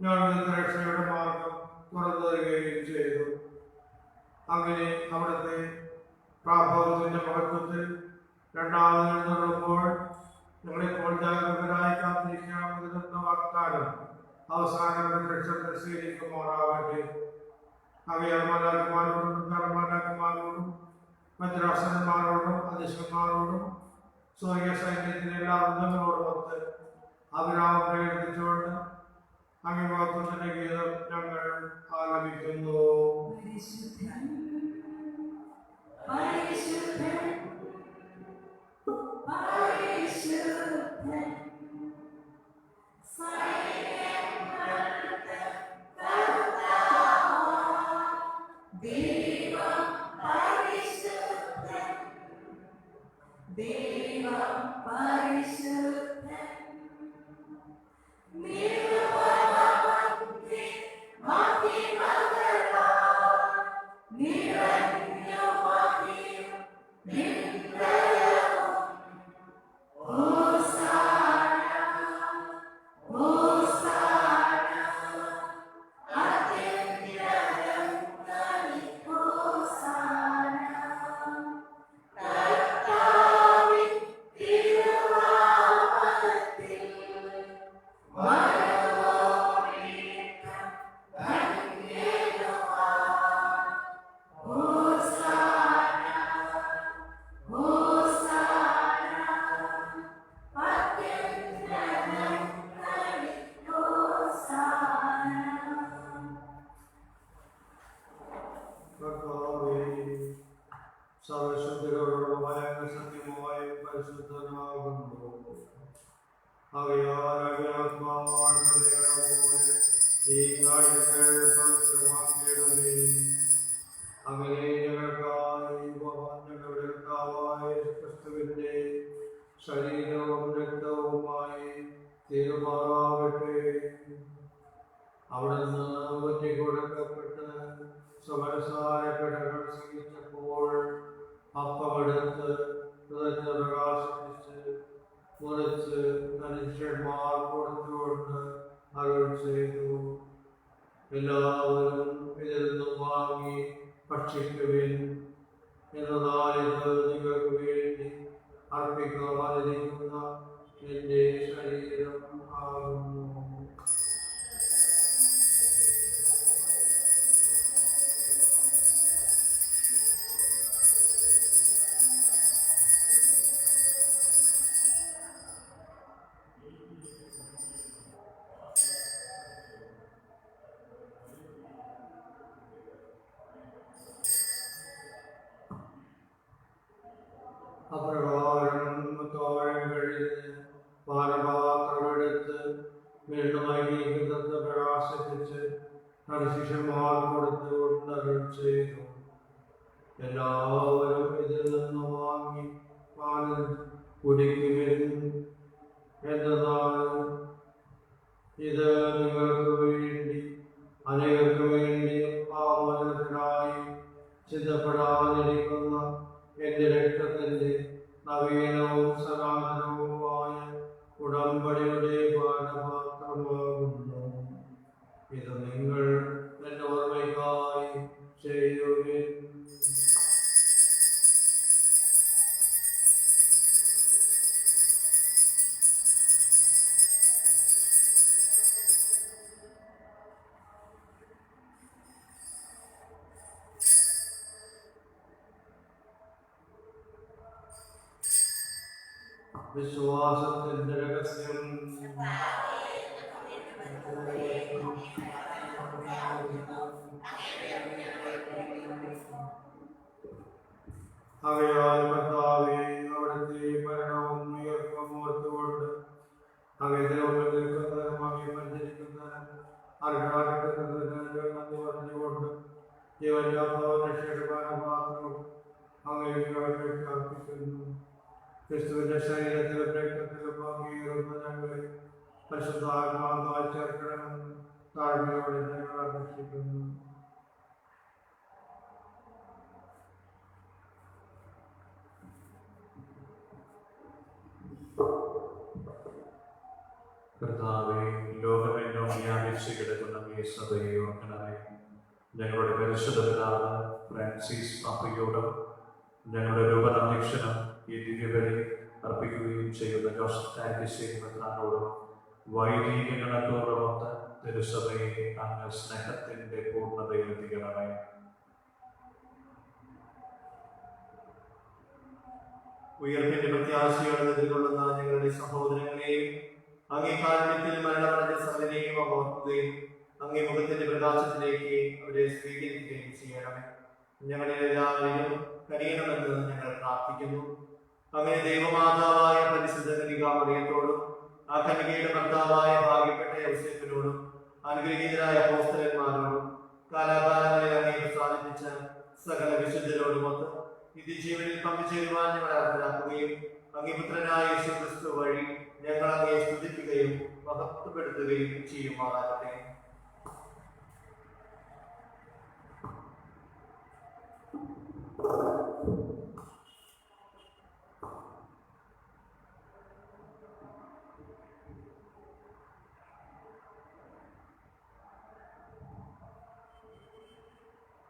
ഞങ്ങൾക്ക് രക്ഷയുടെ മാർഗം തുറന്നു തരികയും ചെയ്തു. അങ്ങനെ അവിടുത്തെ പ്രാഭവത്തിന്റെ മഹത്വത്തിൽ രണ്ടാമത് എഴുന്നള്ളുമ്പോൾ ഞങ്ങളിപ്പോൾ ജാഗ്രതരായി കാത്തിരിക്കാമെന്ന വാഗ്ദാനം അവസാനം രക്ഷത്തിൽ സ്വീകരിക്കുമാറാവട്ടെ. അവയെ മാലാഖമാരോടും ധർമാലാഖമാരോടും മദ്രാസന്മാരോടും അധ്യക്ഷന്മാരോടും സ്വർഗീയ സൈന്യത്തിലെ എല്ലാ വൃന്ദങ്ങളോടുമൊത്ത് അഭിരാമം പ്രകടിപ്പിച്ചുകൊണ്ട് അഭിമുഖത്തിന്റെ ഗീതം ഞങ്ങൾ ആലപിക്കുന്നു. പരിശുദ്ധൻ പരിശുദ്ധൻ പരിശുദ്ധൻ സൈന്യങ്ങളുടെ കർത്താവാം ദൈവം പരിശുദ്ധൻ. ദൈവം പരിശുദ്ധൻ. നിർമ്മലമഗ്നി മഹിമകളാൽ നിറഞ്ഞു മഹിയും നിന്ദയവും പരിശുദ്ധനാകുന്നു. ആകയാൽ അവിയാത്മാവാണ് ഈ കാര്യങ്ങൾ പവിത്രമാക്കിയിടമേ. അങ്ങനെ ഞങ്ങൾക്കായി ഞങ്ങളുടെ കർത്താവായ ക്രിസ്തുവിന്റെ ശരീരവും രക്തവുമായി തീരുമാറാകട്ടെ. അവിടുന്ന് ഒറ്റക്കൊടുക്കപ്പെട്ട് സമരസായ കടകൾ സഹിച്ചപ്പോൾ അപ്പമെടുത്ത് പ്രകാശിപ്പിച്ച് മുറിച്ച് മനുഷ്യന്മാർ കൊടുത്തുകൊണ്ട് അരുൾ ചെയ്തു, എല്ലാവരും ഇതിൽ നിന്നും വാങ്ങി ഭക്ഷിക്കുവിൻ. എന്നതാൽ ഇത് നിങ്ങൾക്ക് വേണ്ടി അർപ്പിക്കുവാനിരിക്കുന്ന എൻ്റെ ശരീരം ആകുന്നു. അപ്രകാരം തോഴം കഴിഞ്ഞ് പാനപാത്രമെടുത്ത് വീണ്ടും ഐക്യത്തെ പ്രകാശിപ്പിച്ച് ശിഷ്യന്മാർ കൊടുത്തുകൊണ്ട് അരുൾ ചെയ്തു, എല്ലാവരും ഇതിൽ നിന്ന് വാങ്ങി പാലിൽ കുടിക്കുവിൻ. എന്നതാണ് ഇത് നിങ്ങൾക്ക് വേണ്ടി അനേകർക്ക് വേണ്ടി പാവനത്തിനായി ചിന്തപ്പെടാതിരിക്കുന്ന എന്റെ രക്തത്തിന്റെ നവീനവും സനാതനവുമായ ഉടമ്പടിയുടെ പാനപാത്രമാകുന്നു. ഇത് നിങ്ങൾ എന്റെ ഓർമ്മയ്ക്കായി ചെയ്യുവിൻ. വിശ്വാസത്തിന്റെ രഹസ്യം. ആകയാൽ കർത്താവേ, അവിടുത്തെ മരണവും ഉയർപ്പും ഓർത്തുകൊണ്ട് അങ്ങയുടെ നിൽക്കുന്നതിനും അങ്ങേ പരിചരിക്കുന്നതിനും അർഹരാക്കുന്നതിനും നന്ദി പറഞ്ഞുകൊണ്ട് ജീവന്റെ പാനപാത്രവും അങ്ങേക്ക് അർപ്പിക്കുന്നു. ക്രിസ്തുവിന്റെ ശരീരത്തിലും രക്തത്തിലും പങ്കേറുന്ന ഞങ്ങളെ പരിശുദ്ധാത്മാവാൽ ചേർക്കണമെന്ന് താഴ്മയോടെ ഞങ്ങൾ അപേക്ഷിക്കുന്നു. കർത്താവേ, ലോകമെങ്ങും വ്യാപിച്ചു കിടക്കുന്ന ഈ സഭയെ ഓർക്കണമേ. ഞങ്ങളുടെ പരിശുദ്ധ പിതാവ് ഫ്രാൻസിസ് പാപ്പയോടും ഞങ്ങളുടെ രൂപതാധ്യക്ഷനും ഈ ദിവ്യബലി അർപ്പിക്കുകയും ചെയ്യുന്ന ജോസഫ് കാരിശ്ശേരി മെത്രാനോടും വൈദിക ഗണത്തോടുമൊത്ത് തിരുസഭയെ അങ്ങ് സ്നേഹത്തിന്റെ പൂർണ്ണതയിൽ എത്തിക്കണമേ. ഉയർപ്പിന്റെ പ്രത്യാശയോടെ എതിർകൊള്ളുന്ന ഞങ്ങളുടെ സഹോദരങ്ങളെയും അങ്ങേ കാരുണ്യത്തിൽ മരണമടഞ്ഞ സകലരെയും ഓർക്കുകയും അങ്ങേ മുഖത്തിന്റെ പ്രകാശത്തിലേക്ക് അവരെ സ്വീകരിക്കുകയും ചെയ്യണമേ. ഞങ്ങളുടെ എല്ലാവരെയും കനിയണമെന്ന് ഞങ്ങൾ പ്രാർത്ഥിക്കുന്നു. അങ്ങനെ ദൈവമാതാവായ പരിശുദ്ധ കന്യകാമറിയത്തോടും ആ കന്യകയുടെ ഭർത്താവായ ഭാഗ്യപ്പെട്ട യോസേഫിനോടും അനുഗ്രഹീതരായ അപ്പോസ്തലന്മാരോടും കാലാകാലങ്ങളിൽ അങ്ങേ പ്രസാദിപ്പിച്ച സകല വിശുദ്ധരോടുമൊത്ത് നിത്യജീവനിൽ പങ്കുചേരുവാൻ ഞങ്ങളെ അർഹരാക്കുകയും അങ്ങേ പുത്രനായ യേശുക്രിസ്തു വഴി ഞങ്ങൾ അങ്ങേ സ്തുതിക്കുകയും മഹത്വപ്പെടുത്തുകയും ചെയ്യുമാറാകട്ടെ.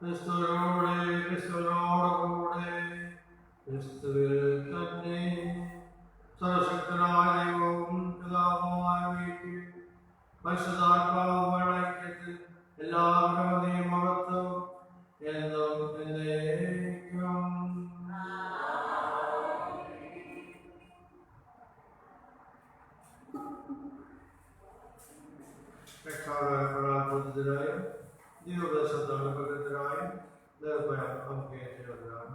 ക്രിസ്തുവിനോടെ ക്രിസ്തുവിനോടുകൂടെ ക്രിസ്തുവിൽ തന്നെ സർവശക്തനായ ദൈവവും പിതാവുമായ പരിശുദ്ധാത്മാവുമായ ഐക്യത്തിൽ എല്ലാവരുടെയും മഹത്വം എന്നും എന്നേക്കും. രക്ഷാകരപ്രാർത്ഥിതരായും ജീവോപദേശത്താലും ഭഗതരായും നിർഭയം നമുക്ക് ഏറ്റുകൊള്ളാം.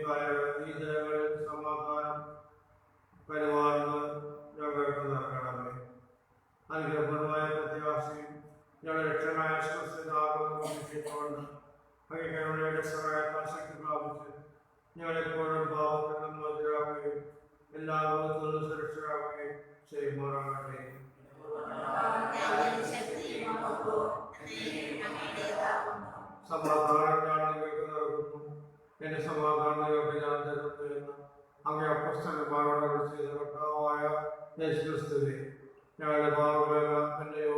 ഈ ജനങ്ങളിൽ സമാധാനം പരിപാലനം ഞങ്ങൾക്ക് നൽകണമേ. അനുഗ്രഹപരമായ പ്രത്യാശയും ഞങ്ങളുടെ രക്ഷകനായ ക്രിസ്തുവിനാകുന്നു അങ്ങയുടെ സഹായത്താൽ ശക്തി പ്രാപിച്ച് ഞങ്ങളെപ്പോഴും പാപത്തിൽ നിന്ന് മോചിതരാകുകയും എല്ലാ ലോകത്തും സുരക്ഷിതരാകുകയും ചെയ്യുമാറാകട്ടെ. സമാധാനം ഞാൻ നിങ്ങൾക്ക് നൽകുന്നു, എന്റെ സമാധാനം നിങ്ങൾക്ക് ഞാൻ തരുന്നു എന്ന് അങ്ങേ അപ്പോസ്തലന്മാരോട് അരുളി ചെയ്ത കർത്താവായ യേശുക്രിസ്തുവേ, ഞങ്ങളുടെ പാപങ്ങളെല്ലാം തന്നെയോ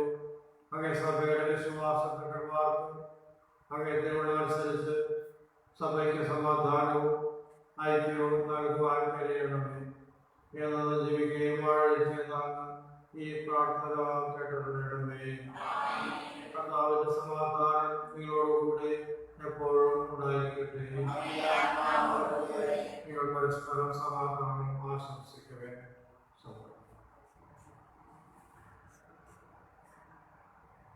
അങ്ങേ സഭയുടെ വിശ്വാസപ്രകാരമാർക്കും അങ്ങേ തിരുവണ്ണനുസരിച്ച് സഭയ്ക്ക് സമാധാനവും ഐക്യവും നൽകുവാൻ കഴിയണമേ എന്നത് ജീവിക്കുകയും വാഴിച്ചതാണ് ഈ പ്രാർത്ഥന കേട്ടിട്ടുണ്ടേ. കർത്താവിന്റെ സമാധാനം നിങ്ങളോടുകൂടി എപ്പോഴും ഉണ്ടായിരിക്കട്ടെ. നിങ്ങൾ പരസ്പരം സമാധാനം ആശംസിക്കവേ.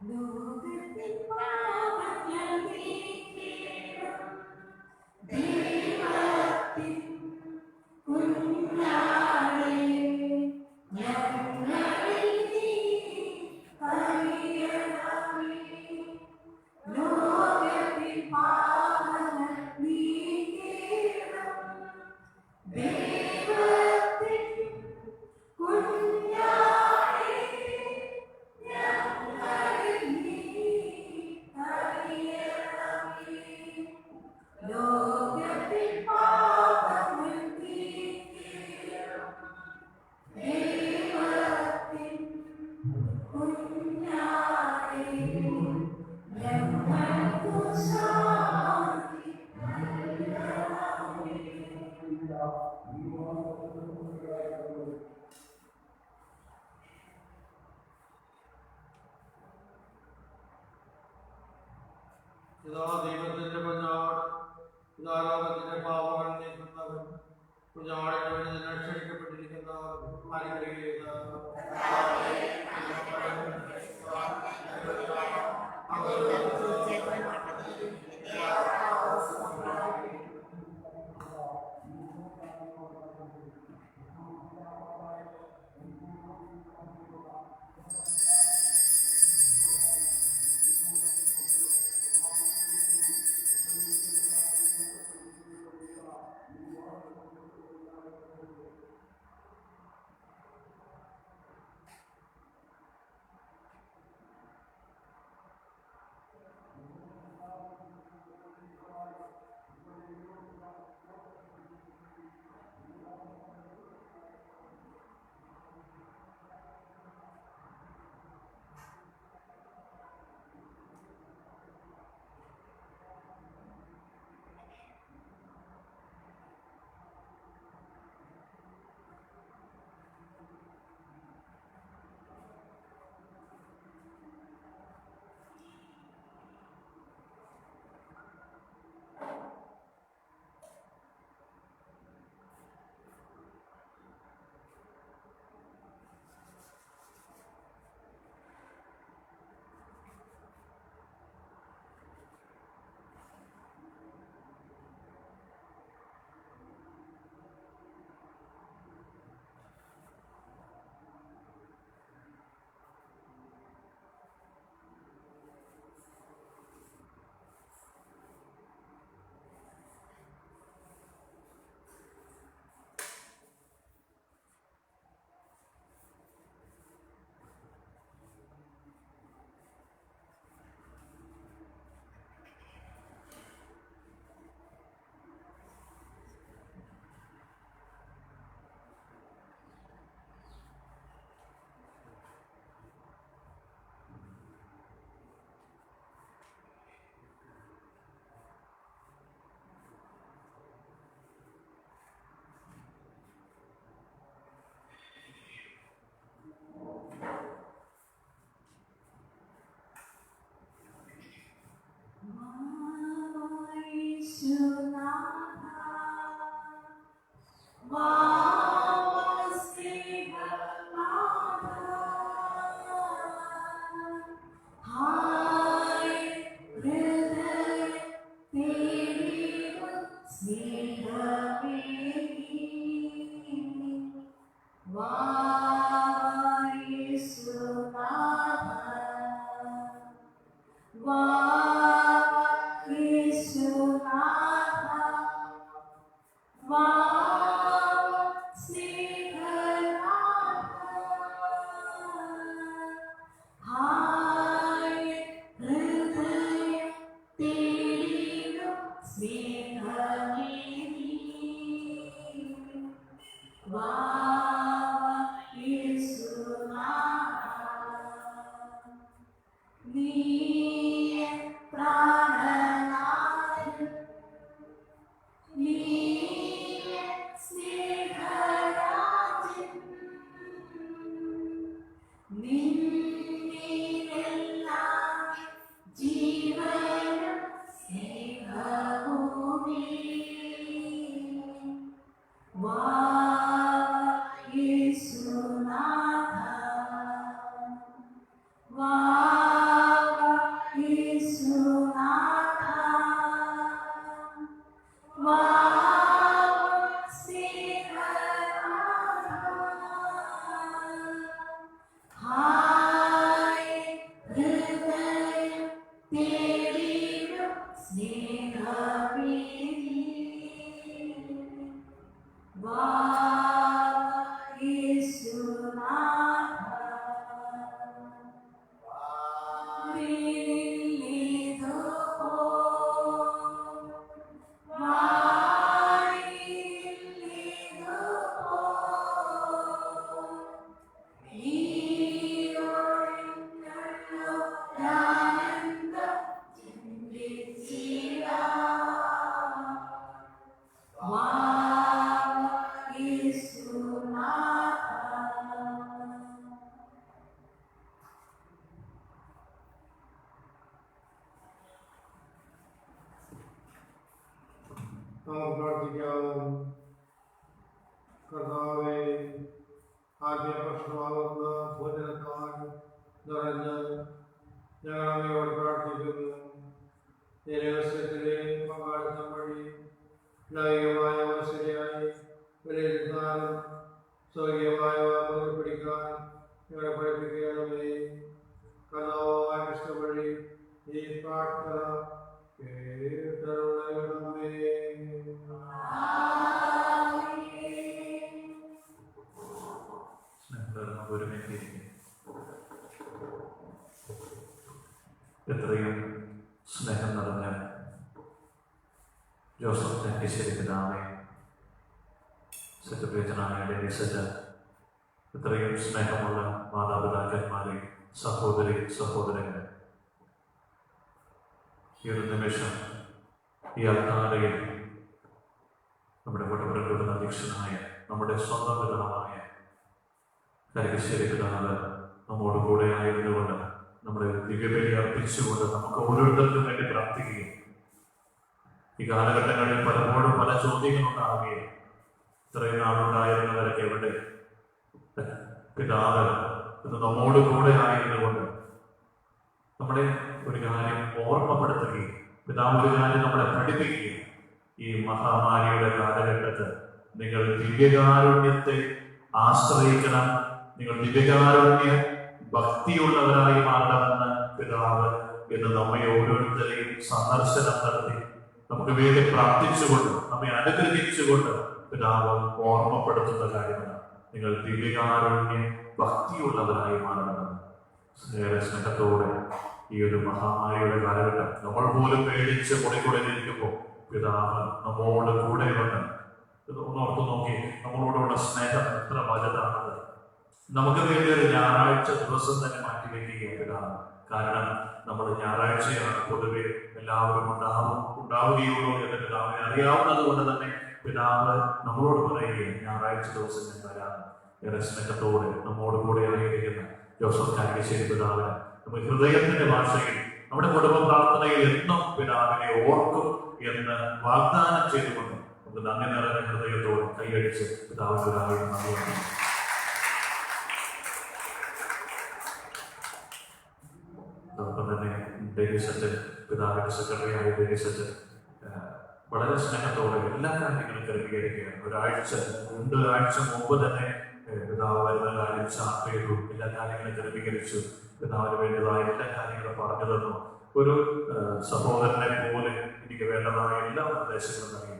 ലോകത്തിൻ പാപങ്ങൾ നീക്കിയിടും ദൈവത്തിൻ കുഞ്ഞാടേ, ഞങ്ങളിൽ നീ കനിയണമേ. ലോകത്തിൻ പാപങ്ങൾ നീക്കിയിടും ദൈവത്തിൻ കുഞ്ഞാടേ, ഞങ്ങളിൽ നീ കനിയണമേ. ലോകത്തിൻ പാപങ്ങൾ നീക്കിയിടും ദൈവത്തിൻ കുഞ്ഞാടേ, ഞങ്ങൾക്കു ശാന്തി നൽകണമേ. ഇതാ ദൈവത്തിന്റെ കുഞ്ഞാട്, ഇതാ ലോകത്തിന്റെ പാപങ്ങൾ നീക്കുന്നവൻ, കുഞ്ഞാടിന് വേണ്ടി രക്ഷയിക്കപ്പെട്ടിരിക്കുന്നവർ നമുക്ക് പ്രാർത്ഥിക്കാം. കർത്താവേ, ആദ്യ പ്രശ്നമാകുന്ന ഭോജനത്താൽ നിറഞ്ഞ് ഞങ്ങൾ അങ്ങയോട് പ്രാർത്ഥിക്കുന്നു. ഈ രഹസ്യത്തിലെ പങ്കാളിത്തം വഴി ലൈംഗികമായ ശരിയായി വിലയിരുത്താനും സ്വർഗീയമായ പിടിക്കാൻ ഞങ്ങളെ പഠിപ്പിക്കണമേ. കർത്താവായ ക്രിസ്തു വഴി ഈ പ്രാർത്ഥന കേട്ടരുളണമേ. എത്രയും സ്നേഹം നിറഞ്ഞ ജോസഫ് തങ്കശ്ശേരി പിതാവേ, സെക്രട്ടറിയനായ ഡിസജ, എത്രയും സ്നേഹമുള്ള മാതാപിതാക്കന്മാരെ, സഹോദരി സഹോദരങ്ങളെ, ഈ ഒരു നിമിഷം ഈ അൽത്താരയിൽ നമ്മുടെ വടവരങ്ങളുടെ അധ്യക്ഷനായ നമ്മുടെ സ്വന്തം പിതാവായ തങ്കശ്ശേരി പിതാവ് നമ്മോട് കൂടെ ആയിരുന്നുകൊണ്ട് നമ്മുടെ ദിവ്യബലി അർപ്പിച്ചുകൊണ്ട് നമുക്ക് ഓരോരുത്തർക്കും വേണ്ടി പ്രാർത്ഥിക്കുകയും ഈ കാലഘട്ടങ്ങളിൽ പലപ്പോഴും പല ചോദ്യങ്ങളുണ്ടാവുകയും ഇത്രയും നാളുണ്ടായിരുന്നവരൊക്കെ എവിടെ പിതാവ് ഇത് നമ്മോട് കൂടെ ആയിരുന്നുകൊണ്ട് നമ്മളെ ഒരു കാര്യം ഓർമ്മപ്പെടുത്തുകയും പിതാവ് ഒരു കാര്യം നമ്മളെ പഠിപ്പിക്കുകയും ഈ മഹാമാരിയുടെ കാലഘട്ടത്തിൽ നിങ്ങൾ ദിവ്യകാരുണ്യത്തെ ആശ്രയിക്കണം, നിങ്ങൾ ദിവ്യകാരുണ്യ ഭക്തിയുള്ളവരായി മാറണമെന്ന് പിതാവ് എന്ന് നമ്മെ ഓരോരുത്തരെയും സന്ദർശനം നടത്തി നമുക്ക് വേണ്ടി പ്രാർത്ഥിച്ചുകൊണ്ട് നമ്മെ അനുഗ്രഹിച്ചുകൊണ്ട് പിതാവ് ഓർമ്മപ്പെടുത്തുന്ന കാര്യമാണ്. നിങ്ങൾ ദിവ്യകാരുണ്യ ഭക്തിയുള്ളവരായി മാറണമെന്ന് സ്നേഹത്തോടെ ഈ ഒരു മഹാമാരിയുടെ കാലഘട്ടം നമ്മൾ പോലും പേടിച്ച് പൊടിക്കൊടിഞ്ഞിരിക്കുമ്പോൾ പിതാവ് നമ്മോട് കൂടെ വന്ന് ഒന്നോർത്ത് നോക്കി നമ്മളോടുള്ള സ്നേഹം എത്ര വലുതാണത്. നമുക്ക് വേണ്ടി ഒരു ഞായറാഴ്ച ദിവസം തന്നെ മാറ്റിവെക്കുകയാണ് പിതാവ്. കാരണം നമ്മൾ ഞായറാഴ്ചയാണ് പൊതുവെ എല്ലാവരും ഉണ്ടാവുകയുള്ളൂ എന്ന് പിതാവിനെ അറിയാവുന്നത് കൊണ്ട് തന്നെ പിതാവ് നമ്മളോട് പറയുകയും ഞായറാഴ്ച ദിവസം ഞാൻ വരാം. ഏറെ സ്നേഹത്തോടെ നമ്മോട് കൂടെ അറിയിക്കുന്ന ജോസഫ് തങ്കശ്ശേരി പിതാവിന് നമ്മൾ ഹൃദയത്തിന്റെ ഭാഷയിൽ നമ്മുടെ കുടുംബ പ്രാർത്ഥനയിൽ എന്നും പിതാവിനെ ഓർക്കും എന്ന് വാഗ്ദാനം ചെയ്തുകൊണ്ട് നമുക്ക് നന്ദി നിറഞ്ഞ ഹൃദയത്തോടെ കൈയടിച്ച് പിതാവിന്റെ ഒരാളെ നന്ദി. അതോടൊപ്പം തന്നെ ഡേവിസ് അച്ഛൻ, പിതാവിന്റെ സെക്രട്ടറിയായ ഡേവിസ് അച്ഛൻ വളരെ സ്നേഹത്തോടെ എല്ലാ കാര്യങ്ങളും ക്രമീകരിക്കുകയാണ്. 2 ആഴ്ച മുമ്പ് തന്നെ പിതാവ് വരുന്ന കാര്യം ചാർട്ട് ചെയ്തു, എല്ലാ കാര്യങ്ങളും ക്രമീകരിച്ചു, പിതാവിന് വേണ്ടതായ എല്ലാ കാര്യങ്ങളും പറഞ്ഞു തന്നു. ഒരു സഹോദരനെ പോലെ എനിക്ക് വേണ്ടതായ എല്ലാ നിർദ്ദേശങ്ങളും നൽകി.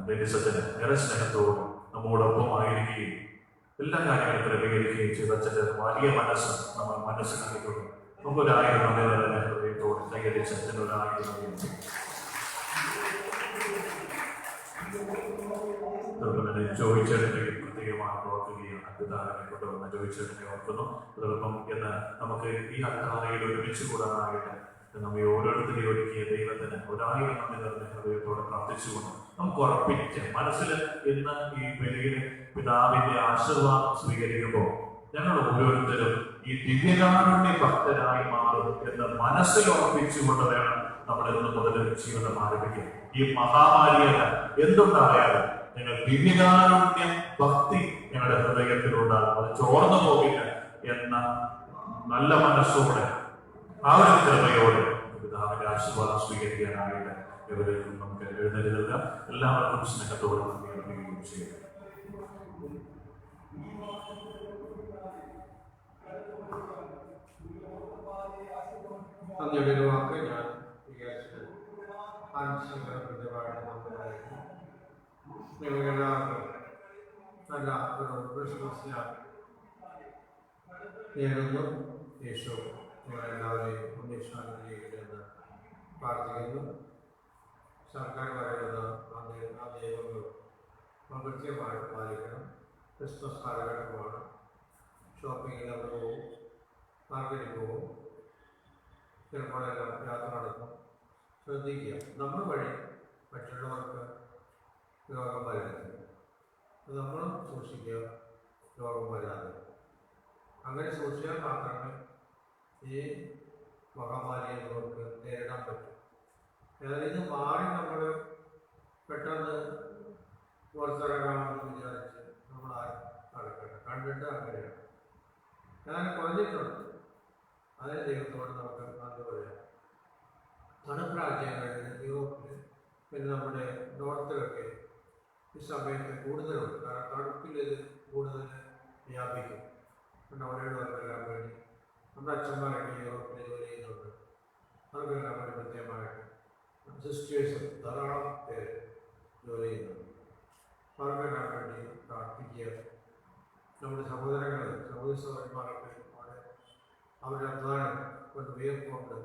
ദേവസ്വത്തിന് ഏറെ സ്നേഹത്തോടും നമ്മോടൊപ്പം ആയിരിക്കുകയും എല്ലാ കാര്യങ്ങളും ക്രമീകരിക്കുകയും ചെയ്ത അച്ഛൻ്റെ വലിയ മനസ്സ് നമ്മൾ മനസ്സിലാക്കിക്കൊണ്ട് നമുക്കൊരായിരം നന്ദി ഹൃദയത്തോട് കൈയടിച്ച് അച്ഛനൊരായിരം നന്ദി. അതുപോലെ തന്നെ ജോയിച്ചേട്ടനെ പ്രത്യേകമായി ഓർക്കുകയാണ്. പിതാവിനെ കൊണ്ടുവന്ന ജോയിച്ചേട്ടനെ ഓർക്കുന്നു. അതോടൊപ്പം ഇന്ന് നമുക്ക് ഈ അൽത്താരയിൽ ഒരുമിച്ച് കൂടാനായിട്ട് നമ്മെ ഓരോരുത്തരെയും ഒരുക്കിയ ദൈവത്തിന് ഒരായിരം നന്ദി നിറഞ്ഞ ഹൃദയത്തോടെ പ്രാർത്ഥിച്ചുകൊണ്ട് നമുക്ക് ഉറപ്പിച്ച് മനസ്സിൽ ഇന്ന് ഈ വലിയ പിതാവിന്റെ ആശീർവാദം സ്വീകരിക്കുമ്പോൾ ഞങ്ങൾ ഓരോരുത്തരും ഈ ദിവ്യകാരുണ്യ ഭക്തരായി മാറും എന്ന് മനസ്സിൽ ഉറപ്പിച്ചുകൊണ്ട് വേണം നമ്മൾ ഇന്ന് മുതൽ ജീവിതം ആരംഭിക്കുക. ഈ മഹാമാരിയല്ല എന്തുണ്ടായാലും ഞങ്ങൾ ദിവ്യകാരുണ്യ ഭക്തി ഞങ്ങളുടെ ഹൃദയത്തിലുണ്ടാകും. അത് ചോർന്നു പോകില്ല എന്ന നല്ല മനസ്സോടെ ആ ഒരു കൃപയോടെ പിതാവിന്റെ ആശീർവാദം സ്വീകരിക്കാനായിട്ട് ഇവരിൽ നമുക്ക് എഴുന്നേൽക്കുക. എല്ലാവർക്കും സ്നേഹത്തോടെ നന്ദി അറിയുകയും ചെയ്യുക. നന്ദിയുടെ ഒരു വാക്ക് ഞാൻ വിചാരിച്ചത് ആശീർവാദമായിരുന്നു. നിങ്ങളെല്ലാവർക്കും നല്ല ഒരു ക്രിസ്മസ് നേടുന്നു. യേശു നിങ്ങളെല്ലാവരെയും ഉന്നയിക്കട്ടെന്ന് പ്രാർത്ഥിക്കുന്നു. സർക്കാർ പറയുന്നത് ആ ദൈവങ്ങൾ കൃത്യമായിട്ട് പാലിക്കണം. ക്രിസ്മസ് കാലഘട്ടമാണ്. ഷോപ്പിങ്ങിൽ നമ്മൾ പോകും, മാർക്കറ്റിൽ പോകും, ചിലപ്പോഴെല്ലാം യാത്ര നടക്കും. ശ്രദ്ധിക്കുക, നമ്മൾ വഴി മറ്റുള്ളവർക്ക് രോഗം വരരുത്. നമ്മളും സൂക്ഷിക്കുക, രോഗം വരാതെ. അങ്ങനെ സൂക്ഷിച്ചാൽ മാത്രമേ ഈ മഹാമാരിയെ നമുക്ക് നേരിടാൻ പറ്റും. എന്നാൽ ഇത് മാറി നമ്മൾ പെട്ടെന്ന് പുറത്തിറങ്ങാമെന്ന് വിചാരിച്ച് നമ്മൾ ആരും നടക്കട്ടെ. കണ്ടിട്ട് അങ്ങനെയാണ്. ഞാൻ കുറഞ്ഞിട്ടുണ്ട്. അതിന് ദൈവത്തോട് നമുക്ക് നന്ദി പറയാം. തണുപ്പ് രാജ്യങ്ങളിൽ യൂറോപ്പിൽ പിന്നെ നമ്മുടെ നോർത്തിലൊക്കെ ഈ സമയത്ത് കൂടുതലുണ്ട്. കാരണം തണുപ്പിൽ ഇത് കൂടുതൽ വ്യാപിക്കും. പിന്നെ അവരോടൊക്കെല്ലാം വേണ്ടി നമ്മുടെ അച്ഛന്മാരൊക്കെ യൂറോപ്പിൽ ജോലി ചെയ്യുന്നുണ്ട്. അവർക്കെല്ലാം വേണ്ടി പ്രത്യേകമായിട്ട് സിസ്റ്റേഴ്സും ധാരാളം പേര് ജോലി ചെയ്യുന്നുണ്ട്. അവർക്കെല്ലാം വേണ്ടി പ്രാർത്ഥിക്കുക. നമ്മുടെ സഹോദരന്മാരൊക്കെ അവരുടെ അധ്വാനം കൊണ്ട് വിയർപ്പുകൊണ്ട്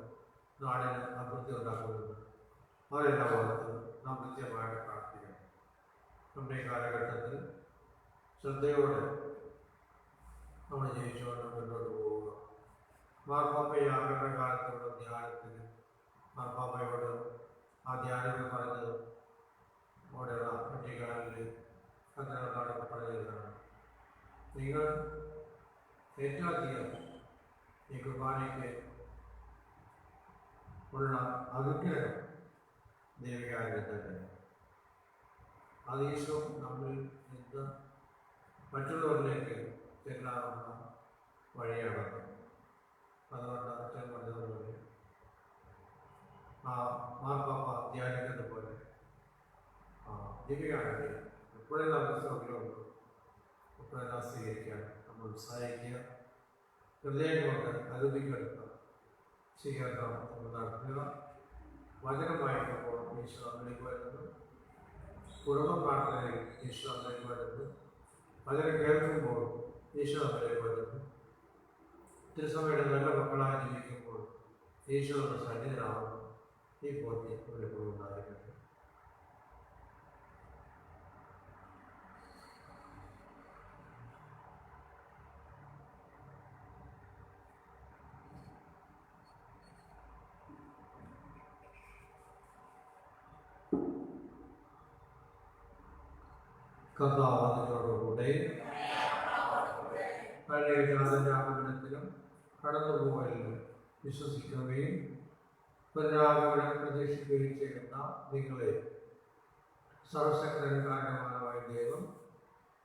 നാടിന് അഭിവൃദ്ധി ഉണ്ടാക്കുന്നുണ്ട്. അവരെല്ലാം ഓർത്ത് നാം കൃത്യമായിട്ട് പ്രാർത്ഥിക്കണം. നമ്മുടെ ഈ കാലഘട്ടത്തിൽ ശ്രദ്ധയോടെ നമ്മൾ ജയിച്ചുകൊണ്ട് മുന്നോട്ട് പോവുക. മാർപ്പാപ്പയാകേണ്ട കാലത്തോട് ധ്യാനത്തിൽ മാർപ്പാപ്പയോട് ആ ധ്യാനങ്ങൾ പറഞ്ഞത് അവിടെയുള്ള പട്ടികാലിൽ അതിനകത്താണ് പറഞ്ഞതാണ്. നിങ്ങൾ ഏറ്റവും അധികം ഈ കുർബാനയ്ക്ക് ഉള്ള അനുഗ്രഹം ദൈവികാനുഗ്രഹം അത് ഈശോ നമ്മിൽ നിന്ന് മറ്റുള്ളവരിലേക്ക് ചെല്ലാവുന്ന വഴിയാണ്. അതുകൊണ്ട് അച്ഛൻ പറഞ്ഞതുപോലെ ആ മാർപ്പാപ്പ ധ്യാനിക്കുന്നത് പോലെ ദൈവികാനുഗ്രഹം എപ്പോഴും നമുക്ക് സൗകര്യമുണ്ട്. എപ്പോഴും സ്വീകരിക്കാൻ നമ്മൾ ഉത്സാഹിക്കുക. ഹൃദയം കൊണ്ട് അനുഭവിക്കെടുക്കുക. സ്വീകരണം നമ്മൾ നടത്തുക. വചനം വായിക്കുമ്പോൾ ഈശോ നമ്മിലേക്ക് വരുന്നത്, കുടുംബ പ്രാർത്ഥനയിൽ ഈശോ നമ്മിലേക്ക് വരുന്നത്, വചനം കേൾക്കുമ്പോൾ ഈശോ നമ്മിലേക്ക് വരുന്നത്, തിരുസഭയുടെ നല്ല മക്കളായി ജീവിക്കുമ്പോൾ ഈശോ നമ്മുടെ സന്നിധനാവുന്നു. ഈ ബോധ്യം എപ്പോഴും ഉണ്ടായിരിക്കട്ടെ. കർത്താവിനോടുകൂടെ പള്ളിയുടെ ആഗമനത്തിലും കടന്നുപോകലിലും വിശ്വസിക്കുകയും പുനരാഗമനം പ്രതീക്ഷിക്കുകയും ചെയ്യുന്ന നിങ്ങളെ സർവശക്തനും കാരണമായ ദൈവം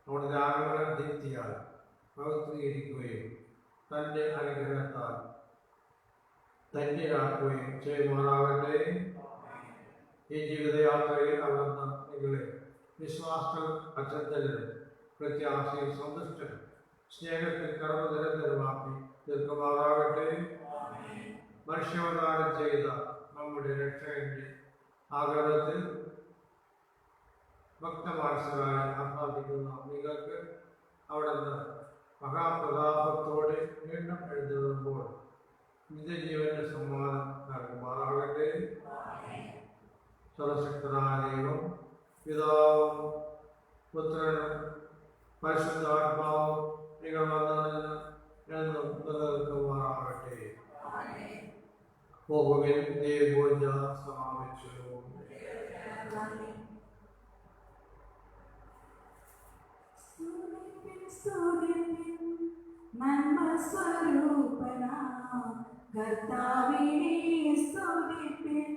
നമ്മുടെ ആഗമന ദീപ്തിയാൽ പവിത്രീകരിക്കുകയും തൻ്റെ അനുഗ്രഹത്താൽ ധന്യരാക്കുകയും ചെയ്യുമാറാകട്ടെ. ഈ ജീവിതയാത്രയിൽ അവിടുന്ന് നിങ്ങളെ വിശ്വാസ അച്ചത്തലിനും പ്രത്യാശയും സന്തുഷ്ടനും സ്നേഹത്തിൽ കർമ്മ നിരന്തരമാക്കി തീർക്കുമാറാകട്ടെ. മനുഷ്യാവതാരം ചെയ്ത നമ്മുടെ രക്ഷകന്റെ ആഗ്രഹത്തിൽ ഭക്തമാനസരായി ആഹ്ലാദിക്കുന്ന നിങ്ങൾക്ക് അവിടുന്ന് മഹാപ്രതാപത്തോടെ വീണ്ടും എഴുന്നള്ളുമ്പോൾ നിത്യജീവന്റെ സമ്മാനം നൽകുമാറാകട്ടെ. സർവശക്തനായ ദൈവം പിതാവും പുത്രനും പരിശുദ്ധാത്മാവും നിങ്ങൾ വന്നതിന് എന്നും നിലനിൽക്കുമാറാകട്ടെ. പോകുവിൻ, ദേവപൂജ സമാപിച്ചു. കർത്താവിനെ സ്തുതിപ്പിൻ.